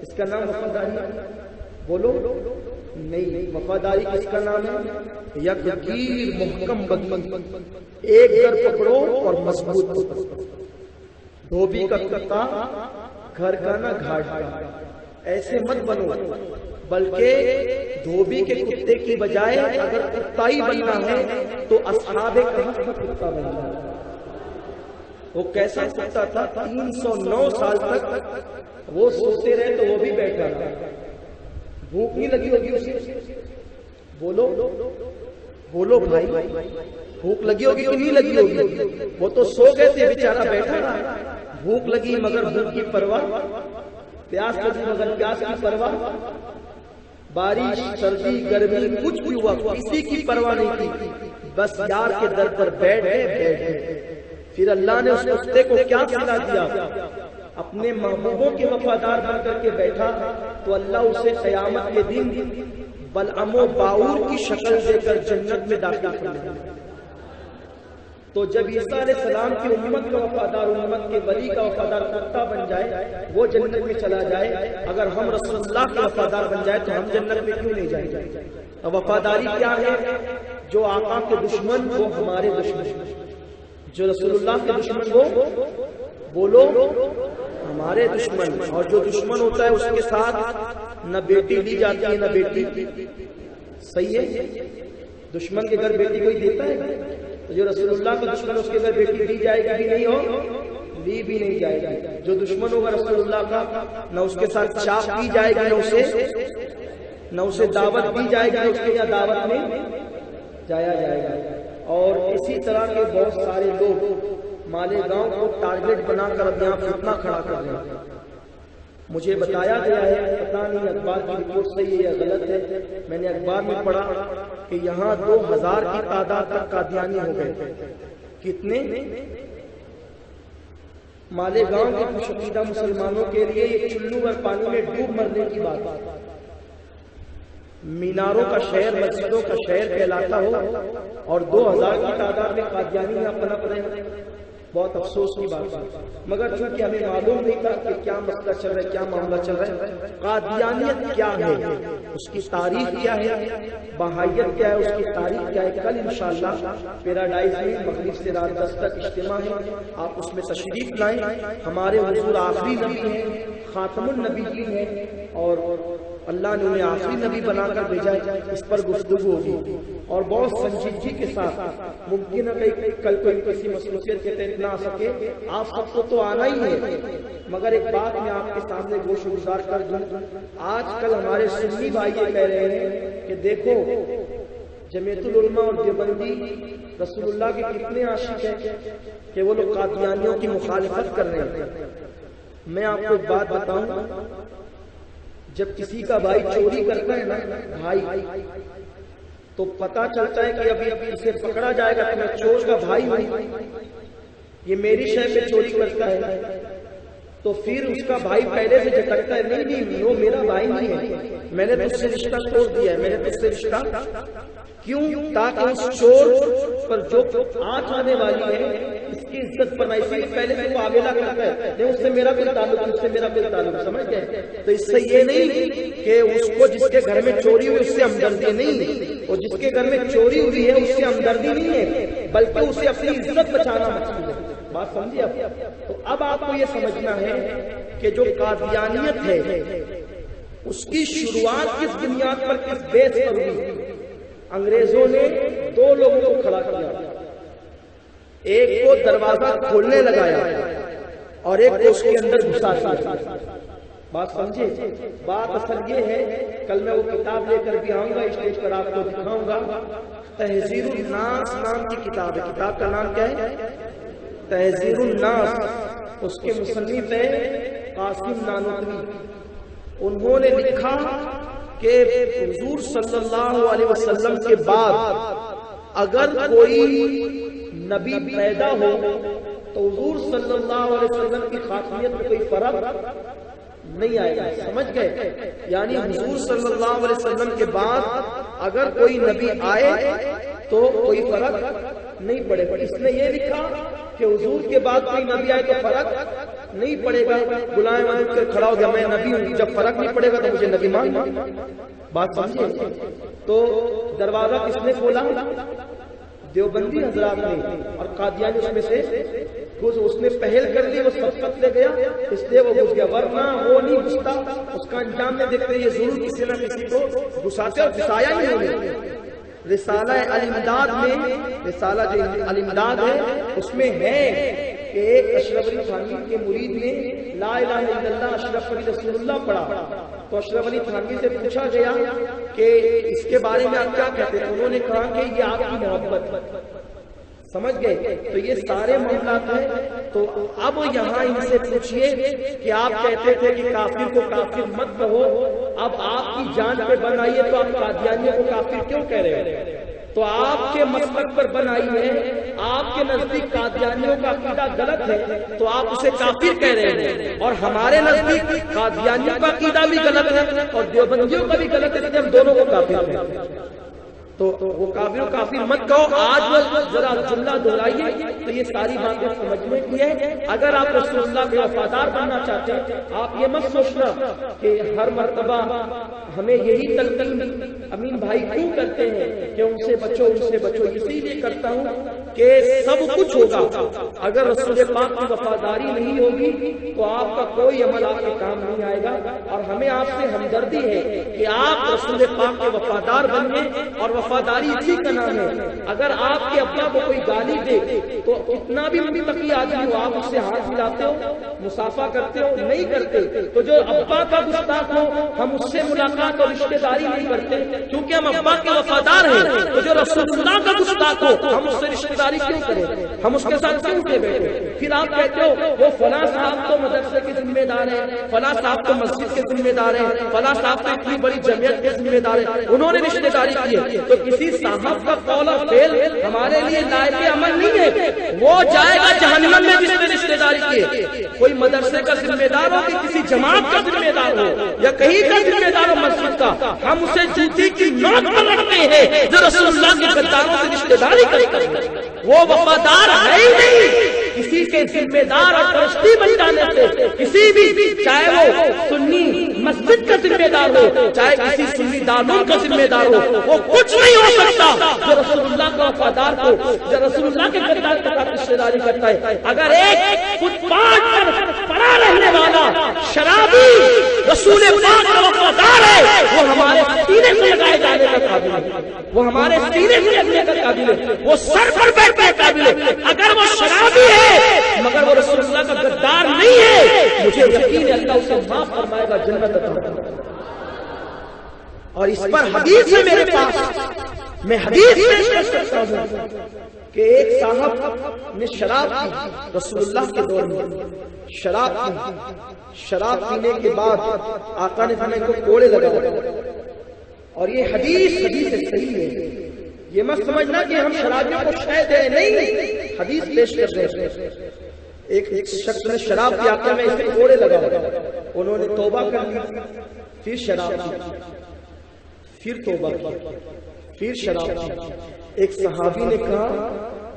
اس کا نام وفاداری ہے؟ بولو نہیں، وفاداری کس کا نام ہے؟ یک گیر محکم بدمن، ایک در پکڑو اور مضبوط پکڑو۔ دھوبی کا کتا گھر کا نہ گھاٹ کا، ایسے مت بنو، بلکہ دھوبی کے کتے کی بجائے اگر کتا ہی بننا ہے تو اصحاب کہف کا کتا بننا ہے۔ وہ کیسا کتا تھا؟ 309 سال تک وہ سوتے رہے تو وہ بھی بیٹھا رہا۔ بھوک نہیں لگی ہوگی اسے؟ بولو بولو بھائی، بھوک لگی ہوگی کہ نہیں لگی ہوگی؟ وہ تو سو گئے تھے، بیچارہ بیٹھا رہا۔ بھوک لگی مگر بھوک کی پرواہ، پیاس لگی مگر پیاس کی پرواہ، بارش سردی گرمی کچھ بھی ہوا کسی کی پرواہ نہیں کی، بس یار کے در پر بیٹھ گئے۔ پھر اللہ نے اس کتے کو کیا سلا دیا؟ اپنے محبوبوں کے وفادار بن کر کے بیٹھا تو اللہ اسے قیامت کے دن بلعم و باعور کی شکل دے کر جنت میں داخل کر دیا۔ تو جب عیسیٰ علیہ السلام کی امت کا وفادار، امت کے ولی کا وفادار کتا بن جائے وہ جنت میں چلا جائے، اگر ہم رسول اللہ کا وفادار بن جائے تو ہم جنت میں کیوں نہیں جائیں گے؟ وفاداری کیا ہے؟ جو آقا کے دشمن وہ ہمارے دشمن، جو رسول اللہ کے دشمن وہ بولو ہمارے دشمن، اور جو دشمن ہوتا ہے اس کے ساتھ نہ بیٹی دی جاتی ہے نہ بیٹی۔ صحیح ہے؟ دشمن کے گھر بیٹی کوئی دیتا ہے؟ جو رسول اللہ کا دشمن اس کے گھر بیٹی دی جائے گی بھی نہیں ہو، لی بھی نہیں جائے گی۔ جو دشمن ہوگا رسول اللہ کا نہ اس کے ساتھ چاپ کی جائے گی، نہ اسے دعوت دی جائے گی، اس کے یہاں دعوت میں جایا جائے گا۔ اور اسی طرح کے بہت سارے لوگ مالیگاؤں کو ٹارگٹ بنا کر اب یہاں فتنہ کھڑا کر رہے ہیں۔ مجھے بتایا گیا ہے، پتہ نہیں اخبار کی رپورٹ صحیح ہے یا غلط ہے، میں نے اخبار میں پڑھا کہ یہاں 2000 کی تعداد تک قادیانی ہو گئے۔ کتنے؟ مالیگاؤں کے کچھ عقیدہ مسلمانوں کے لیے یہ چلو اور پانی میں ڈوب مرنے کی بات، میناروں کا شہر، مسجدوں کا شہر کہلاتا ہو اور 2000 کی تعداد میں قادیانی یہاں پنپ رہے ہیں۔ بہت افسوس کی بات ہے، مگر چونکہ ہمیں معلوم نہیں تھا کہ کیا مسئلہ چل رہا ہے، کیا معاملہ چل رہا ہے۔ قادیانیت کیا ہے، اس کی تاریخ کیا ہے، بہائیت کیا ہے، اس کی تاریخ کیا ہے، کل انشاءاللہ پیراڈائز میں مغرب سے رات 10 تک اجتماع ہے، آپ اس میں تشریف لائیں۔ ہمارے حضور آخری نبی ہیں، خاتم النبیین ہیں، اور اللہ نے انہیں آخری نبی بنا کر بھیجا ہے، اس پر گفتگو ہوگی اور بہت سنجیدگی کے ساتھ۔ ممکن ہے کہ کل کوئی کسی مصروفیت کے تحت نہ آ سکے، آپ سب کو تو آنا ہی ہے، مگر ایک بات میں آپ کے سامنے گوش گزار کر دوں۔ آج کل ہمارے سنی بھائی یہ کہہ رہے ہیں کہ دیکھو جمیعت العلماء اور دیوبندی رسول اللہ کے کتنے عاشق ہیں کہ وہ لوگ قادیانیوں کی مخالفت کر رہے ہیں۔ میں آپ کو ایک بات بتاؤں، جب کسی کا بھائی چوری کرتا ہے نا بھائی، تو پتا چلتا ہے کہ ابھی اسے پکڑا جائے گا تو میں چور کا بھائی ہوں، یہ میری شے پہ چوری کرتا ہے، تو پھر اس کا بھائی پہلے سے جھٹکتا ہے، نہیں وہ میرا بھائی نہیں ہے، میں نے تجھ سے رشتہ توڑ دیا ہے، میں نے تجھ سے رشتہ کیوں؟ تاکہ اس چور پر جو آنچ آنے والی ہے اس کی عزت پر نہ، اس لیے پہلے سے وہ آویلا کرتا ہے، نہیں اس سے میرا کوئی تعلق، اس سے میرا کوئی تعلق، سمجھ گئے؟ تو اس سے یہ نہیں کہ اس کو جس کے گھر میں چوری ہوئی اس سے ہمدردی نہیں، اور جس کے گھر میں چوری ہوئی ہے اس سے ہمدردی نہیں ہے، بلکہ اسے اپنی عزت بچانا مقصود ہے۔ بات سمجھے آپ؟ تو اب آپ کو یہ سمجھنا ہے کہ جو قادیانیت ہے اس کی شروعات کس بنیاد پر، کس بیس پر ہوئی؟ انگریزوں نے دو لوگوں کو کھڑا کیا، ایک کو دروازہ کھولنے لگایا اور ایک کو اس کے اندر گھسا دیا۔ بات سمجھے؟ بات اصل یہ ہے، کل میں وہ کتاب لے کر بھی آؤں گا، اسٹیج پر آپ کو دکھاؤں گا۔ تہذیر الناس نام کی کتاب ہے، کتاب کا نام کیا ہے؟ تہذیر الناس۔ اس کے مصنف ہے قاسم نانوتوی۔ انہوں نے لکھا کہ حضور صلی اللہ علیہ وسلم کے بعد اگر کوئی نبی پیدا ہو تو حضور صلی اللہ علیہ وسلم کی خاتمیت میں کوئی فرق نہیں آئے گا، سمجھ گئے؟ یعنی حضور صلی اللہ علیہ وسلم کے بعد اگر کوئی نبی آئے تو کوئی فرق نہیں پڑے گا۔ اس نے یہ لکھا کہ حضور کے بعد کوئی نبی آئے تو فرق نہیں پڑے گا۔ غلام احمد کر کھڑا ہو گیا، میں نبی ہوں، جب فرق نہیں پڑے گا تو مجھے نبی ماننا۔ بات سمجھے؟ تو دروازہ کس نے کھولا؟ دیوبندی حضرات نے، اور قادیانی اس میں سے اس نے پہل کر لی، وہ سبقت لے گیا اس لیے وہ گھس گیا، ورنہ وہ نہیں گھستا۔ اس کا انجام میں دیکھتے یہ ضرور کسی نہ کسی کو گھساتے اور گھسایا ہی ہونے۔ رسالہ الامداد میں، رسالہ جو الامداد ہے اس میں ہے کہ ایک اشرف علی تھانوی کے مرید نے لا الہ الا اللہ اشرف علی رسول اللہ پڑھا، تو اشرف علی تھانوی سے پوچھا گیا کہ اس کے بارے میں آپ کیا کہتے ہیں؟ انہوں نے کہا کہ یہ آپ کی محبت، سمجھ گئے؟ تو یہ سارے معاملات ہیں۔ تو اب یہاں ان سے پوچھئے کہ آپ کہتے تھے کہ کافر کو کافر مت کہو، اب آپ کی جان پہ بن آئی ہے تو آپ قادیانیوں کو کافر کیوں کہہ رہے ہیں؟ تو آپ کے مسلک پر بن آئی ہے، آپ کے نزدیک قادیانیوں کا عقیدہ غلط ہے تو آپ اسے کافر کہہ رہے ہیں، اور ہمارے نزدیک قادیانیوں کا عقیدہ بھی غلط ہے اور دیوبندیوں کا بھی غلط ہے، ہم دونوں کو کافر کہتے ہیں۔ تو وہ کافر مت کہو۔ آج وہ ذرا جملہ دہرائیے تو یہ ساری باتیں سمجھنے کی ہے۔ اگر آپ رسول اللہ کے وفادار بننا چاہتے ہیں، آپ یہ مت سوچنا کہ ہر مرتبہ ہمیں یہی تلقین امین بھائی کیوں کرتے ہیں کہ ان سے بچو ان سے بچو، اسی لیے کرتا ہوں کہ سب کچھ ہوگا، اگر رسول پاک کی وفاداری نہیں ہوگی تو آپ کا کوئی عمل آپ کے کام نہیں آئے گا، اور ہمیں آپ سے ہمدردی ہے کہ آپ رسول پاک کے وفادار بنیں، اور وفاداری اسی کا نام ہے۔ اگر آپ کے ابا کو کوئی گالی دے تو اتنا بھی متقی آدمی ہو، آپ اس سے ہاتھ ملاتے ہو، مصافحہ کرتے ہو؟ نہیں کرتے۔ تو جو ابا کا گستاخ ہو ہم اس سے ملاقات اور رشتہ داری نہیں کرتے کیونکہ ہم ابا کے وفادار ہیں۔ تو جو رسول اللہ کا گستاخ ہو ہم اس سے رشتہ داری کیوں کریں؟ ہم اس کے ساتھ کیوں اٹھے بیٹھے؟ پھر آپ کہتے ہو وہ فلاں صاحب تو مدرسے کے ذمہ دار ہیں، فلاں صاحب تو مسجد کے ذمہ دار ہیں، فلاں صاحب تو اتنی بڑی جمعیت کے ذمہ دار ہیں، انہوں نے رشتہ داری کی ہے۔ تو کسی صاحب کا قول اور فعل ہمارے لیے لائق عمل نہیں ہے، وہ جائے گا جہنم میں جس نے رشتہ داری کی ہے۔ کوئی مدرسے کا ذمہ دار ہو کہ کسی جماعت کا ذمہ دار ہو یا کہیں کا ذمہ دار ہو مسجد کا، ہم اسے جوتی کی نوک پر رکھتے ہیں جو رسول اللہ کے غداروں سے رشتہ داری کرتے ہیں۔ وہ وفادار ہے ہی نہیں، کسی کے ذمہ دار اور ٹرسٹی بن جانے سے کسی بھی، چاہے وہ سنی مسجد کا ذمہ دار ہو چاہے کسی سنی دارالعلوم کا ذمہ دار ہو، وہ کچھ نہیں ہو سکتا جو رسول اللہ کا وفادار کو، جو رسول اللہ کے غدار کے ساتھ رشتہ داری کرتا ہے۔ اگر ایک فٹ پاتھ پر پڑا رہنے والا شرابی رسول پاک کا وفادار ہے، وہ ہمارے سینے سے لگائے جانے کا قابل ہے، وہ ہمارے سینے سے لگنے کا قابل ہے، وہ سر پر بیٹھنے کا قابل ہے۔ اگر وہ شرابی ہے مگر وہ رسول اللہ کا غدار نہیں ہے، مجھے یقین ہے اللہ اسے معاف فرمائے گا، جنت عطا فرمائے گا۔ اور اس پر حدیث ہے میرے پاس، میں حدیث پیش کر سکتا ہوں کہ ایک صاحب نے شراب پی رسول اللہ کے دور میں، شراب پی، شراب پینے کے بعد آقا نے فرمایا کو کوڑے لگا، اور یہ حدیث صحیح ہے۔ یہ مت سمجھنا کہ ہم شرابیوں کو شے دے، نہیں، حدیث پیش کر رہے ہیں۔ ایک شخص نے شراب پیا کہ میں اسے کوڑے لگا، انہوں نے توبہ کر لی، پھر شراب پی، پھر توبہ کی، پھر شراب پی۔ ایک صحابی نے کہا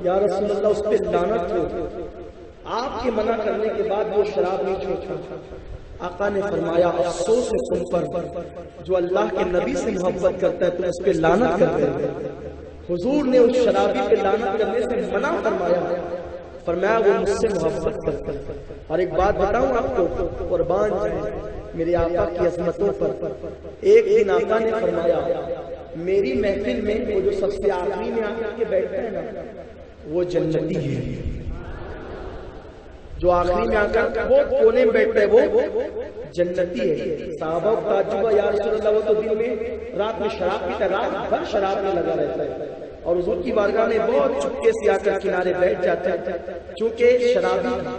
یا رسول اللہ اس پہ لعنت ہو، آپ کے منع کرنے کے بعد وہ شراب نہیں چھوڑتا۔ آقا نے فرمایا افسوس ہے تم پر جو اللہ کے نبی سے محبت کرتا ہے تم اس پہ لعنت کرتے ہیں۔ حضور نے اس شرابی پہ لعنت کرنے سے منع فرمایا وہ مجھ سے محبت کرتا ہے۔ اور ایک بات بتاؤں آپ کو، قربان جائیں میرے آقا کی عظمتوں پر، ایک دن آقا نے فرمایا میری محفل میں وہ جو سب سے آخری میں آ کے بیٹھتا ہے نا وہ جنتی ہے، جو آخری میں آ کر وہ کونے میں بیٹھتا ہے وہ جنتی ہے۔ صحابہ کو تعجب یا رسول اللہ وہ تو دن میں رات میں شراب پیتا، رات بھر شراب میں لگا رہتا ہے، اور حضور کی بارگاہ میں بہت چپکے سے آ کر کنارے بیٹھ جاتا ہے چونکہ شرابی تھا۔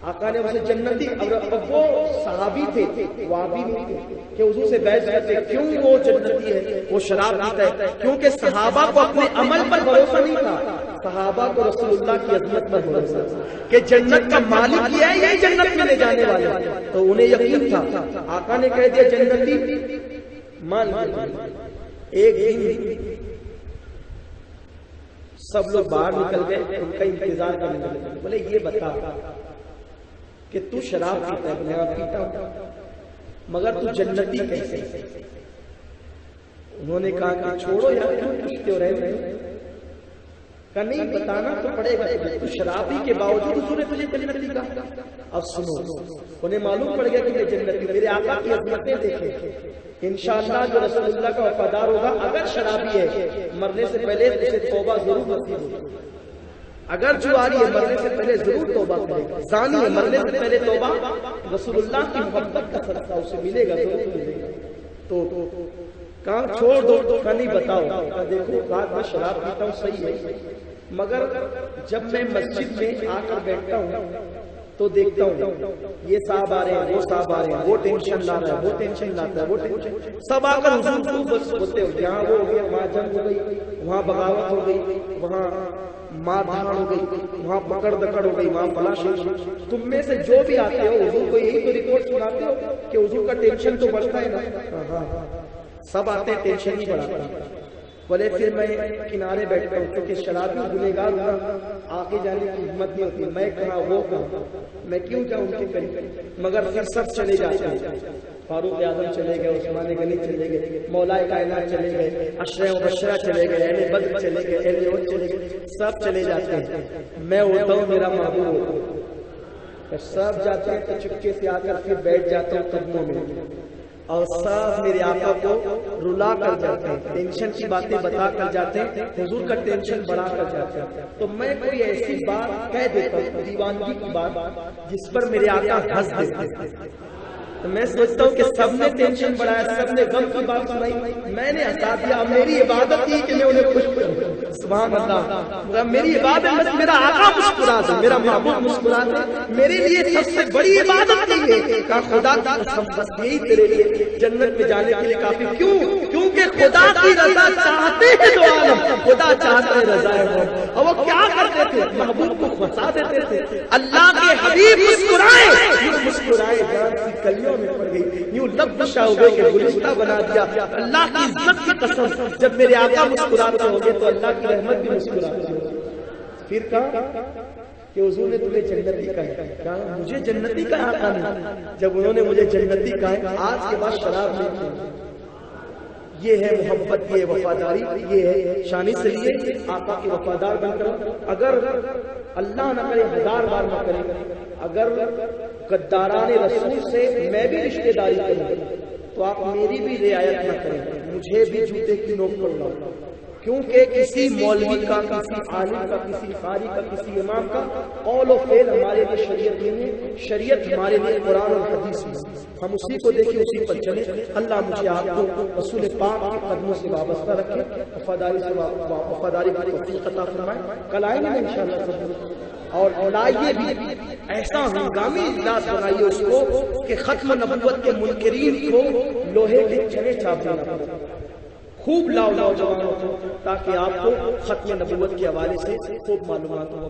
آقا نے اسے جنتی، اب وہ صحابی تھے، وابی نہیں تھے کہ حضور سے بحث کرتے کیوں وہ جنتی ہے، وہ شراب پیتا ہے، کیونکہ صحابہ کو اپنے عمل پر بھروسہ نہیں تھا، صحابہ کو رسول اللہ کی عظمت پر بھروسہ کہ جنت کا مالک یہ ہے، یہ جنت میں لے جانے والا، تو انہیں یقین تھا۔ آقا نے کہہ دیا جنتی مان لیا۔ ایک دن سب لوگ باہر نکل گئے، ان کا انتظار کرنے لگے، بولے یہ بتا کہ تو شراب پیتا ہے؟ میں پیتا ہوں، مگر تو جنتی کیسے؟ انہوں نے کہا کہ چھوڑو یار کیوں پوچھتے ہو، رہے کہ نہیں بتانا تو پڑے گا، تو شرابی کے باوجود حضور نے تجھے جنتی کہا۔ اب سنو، انہیں معلوم پڑ گیا کہ میں جنتی، میرے آقا کی عظمتیں دیکھیں۔ انشاءاللہ جو رسول اللہ کا وفادار ہوگا، اگر شرابی ہے مرنے سے پہلے اسے توبہ ضرور نصیب ہوگی، اگر جواری ہے مرنے سے پہلے ضرور توبہ کرے گا، زانی ہے مرنے سے پہلے توبہ، رسول اللہ کی محبت کا صدقہ اسے ملے گا، ضرور ملے گا۔ تو کہاں چھوڑ دو، کہ نہیں بتاؤ، کہ دیکھو رات میں شراب پیتا ہوں صحیح ہے، مگر جب میں مسجد میں آ کر بیٹھتا ہوں تو دیکھتا ہوں یہ صاحب آ رہے ہیں، وہ صاحب آ رہے ہیں، وہ ٹینشن لا رہا ہے، وہ ٹینشن لاتا ہے، وہ ٹینشن، سب آ کر حضور کو بس ہوتے ہو، یہاں وہ ہو گیا، وہاں جنگ ہو گئی، وہاں بغاوت ہو گئی، وہاں مار دھاڑ ہو گئی، وہاں پکڑ دکڑ ہو گئی، وہاں فلاں شیخ، تم میں سے جو بھی آتے ہو حضور کو یہی تو رپورٹ سناتے ہو کہ حضور کا ٹینشن تو بڑھتا ہے نا، سب آتے ہیں ٹینشن ہی بڑھاتا ہے۔ بولے پھر میں کنارے بیٹھتا ہوں کیونکہ شرابی گنہگار ہوں، آگے جانے کی ہمت نہیں ہوتی، میں کہاں وہ کہاں، میں کیوں جاؤں ان کے قریب، مگر پھر سب چلے جاتے ہیں، فاروق اعظم چلے گئے، عثمان غنی چلے گئے، مولا کائنات چلے گئے، عشرہ مبشرہ چلے گئے، اہل بدر چلے گئے، اہل احد چلے گئے، سب چلے جاتے ہیں، میں ہوتا ہوں میرا محبوب ہوتا ہوں، سب جاتے ہیں تو چپکے سے آ کر پھر بیٹھ جاتا ہوں قدموں میں، اور سب میرے آقا کو رلا کر جاتے ہیں، ٹینشن کی باتیں بتا کر جاتے ہیں، حضور کا ٹینشن بڑھا کر جاتے ہیں، تو میں کوئی ایسی بات کہہ دیتا ہوں دیوانگی کی بات جس پر میرے آقا ہنس دیتے ہیں، تو میں سوچتا ہوں کہ سب نے ٹینشن بڑھایا، سب نے غم کی بات سنائی، میں نے ہنسا دیا، میری عبادت کی کہ میں انہیں خوش کروں، سبحان اللہ، میری عبادت بس میرا آقا مسکرا دے، میرا محبوب مسکرا دے، میرے لیے سب سے بڑی عبادت نہیں ہے کہ خدا کی قسم بس یہی تیرے لیے جنت میں جانے کے لیے کافی، کیوں؟ کیونکہ خدا کی رضا چاہتے ہیں دو عالم، خدا چاہتا ہے رضا ہے، اور وہ کیا کرتے تھے؟ محبوب کو پھنسا دیتے تھے، اللہ کے حبیب مسکرائے، یوں مسکرائے جان کی کلیوں میں پڑ گئی، یوں لب بشا ہو گئے کہ گلشتہ بنا دیا، اللہ کی عزت کی قسم جب میرے آقا مسکراتے ہوں گے تو اللہ کی رحمت بھی مسکراتی ہوگی۔ پھر کہا کہ حضور نے تمہیں جنتی کہا، مجھے جنتی کا آقا نہیں، جب انہوں نے مجھے جنتی کہا آج کے بعد شراب نہیں پیوں، یہ ہے محبت، یہ وفاداری، یہ ہے شانی سے لیے آقا کے وفادار بن کر، اگر اللہ نہ کرے ہزار بار نہ کرے، اگر غداران رسول سے میں بھی رشتہ داری کروں تو آپ میری بھی رعایت نہ کریں، مجھے بھی جوتے کی نوک پر لاؤ، کیونکہ کسی مولوی کا، کسی عالم کا، کسی قاری کا، کسی امام کا قول و فعل ہمارے لیے شریعت نہیں ہے، شریعت ہمارے لیے قرآن اور حدیث میں، ہم اسی کو دیکھیں اسی پر چلیں۔ اللہ مجھے آپ کو رسول پاک کے قدموں سے وابستہ رکھے، وفاداری سے وفاداری کی توفیق عطا فرمائے۔ کل آئیں گے انشاءاللہ سب، اور لائیے بھی ایسا ہنگامی اجلاس بنائیے اس کو کہ ختم نبوت کے منکرین کو لوہے کے چنے چاپنا پڑے، خوب لاؤ نوجوانوں کو، تاکہ آپ کو ختم نبوت کے حوالے سے خوب معلومات ہو۔